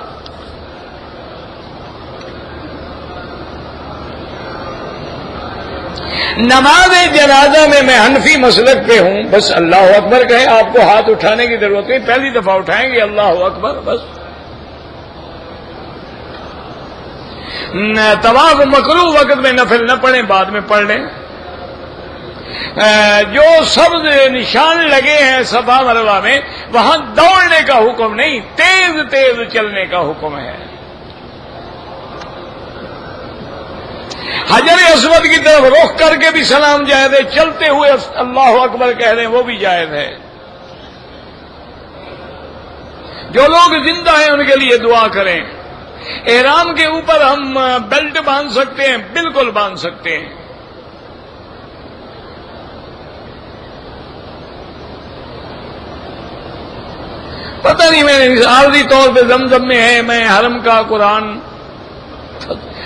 نماز جنازہ میں حنفی مسلک پہ ہوں، بس اللہ اکبر کہیں، آپ کو ہاتھ اٹھانے کی ضرورت نہیں، پہلی دفعہ اٹھائیں گے اللہ اکبر بس۔ طواف مکروہ وقت میں نفل نہ پڑھیں، بعد میں پڑھ لیں۔ جو سبز نشان لگے ہیں صفا مروہ میں، وہاں دوڑنے کا حکم نہیں، تیز تیز چلنے کا حکم ہے۔ حجر اسود کی طرف رخ کر کے بھی سلام جائز ہے، چلتے ہوئے اللہ اکبر کہہ رہے ہیں وہ بھی جائز ہے۔ جو لوگ زندہ ہیں ان کے لیے دعا کریں۔ احرام کے اوپر ہم بیلٹ باندھ سکتے ہیں، بالکل باندھ سکتے ہیں۔ پتہ نہیں، میں نے عارضی طور پہ زمزم میں ہے، میں حرم کا قرآن،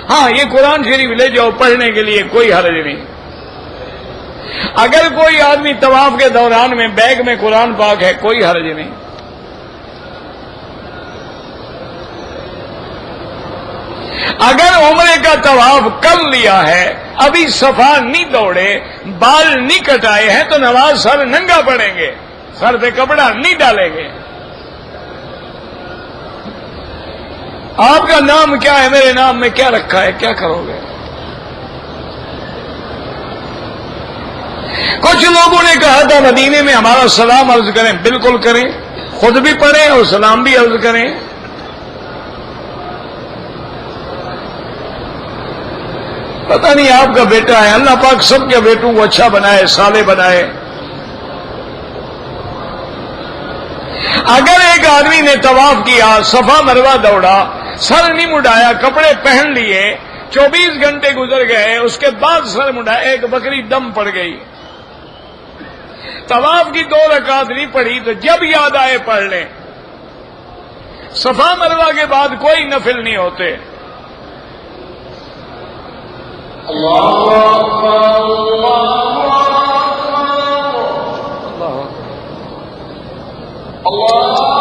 ہاں یہ قرآن شریف لے جاؤ پڑھنے کے لیے، کوئی حرج نہیں۔ اگر کوئی آدمی طواف کے دوران میں بیگ میں قرآن پاک ہے، کوئی حرج نہیں۔ اگر عمرے کا طواف کر لیا ہے، ابھی صفا نہیں دوڑے، بال نہیں کٹائے ہیں، تو نماز سر ننگا پڑھیں گے، سر پہ کپڑا نہیں ڈالیں گے۔ آپ کا نام کیا ہے؟ میرے نام میں کیا رکھا ہے؟ کیا کرو گے؟ کچھ لوگوں نے کہا تھا مدینے میں ہمارا سلام عرض کریں، بالکل کریں، خود بھی پڑھیں اور سلام بھی عرض کریں۔ پتہ نہیں آپ کا بیٹا ہے، اللہ پاک سب کے بیٹوں کو اچھا بنائے، صالح بنائے۔ اگر ایک آدمی نے طواف کیا، صفا مروہ دوڑا، سر نہیں مڈایا، کپڑے پہن لیے، 24 گھنٹے گزر گئے، اس کے بعد سر مڑا، ایک بکری دم پڑ گئی، طواف کی 2 رکعت نہیں پڑھی، تو جب یاد آئے پڑھ لیں۔ صفا مروہ کے بعد کوئی نفل نہیں ہوتے۔ اللہ اکبر اللہ اکبر اللہ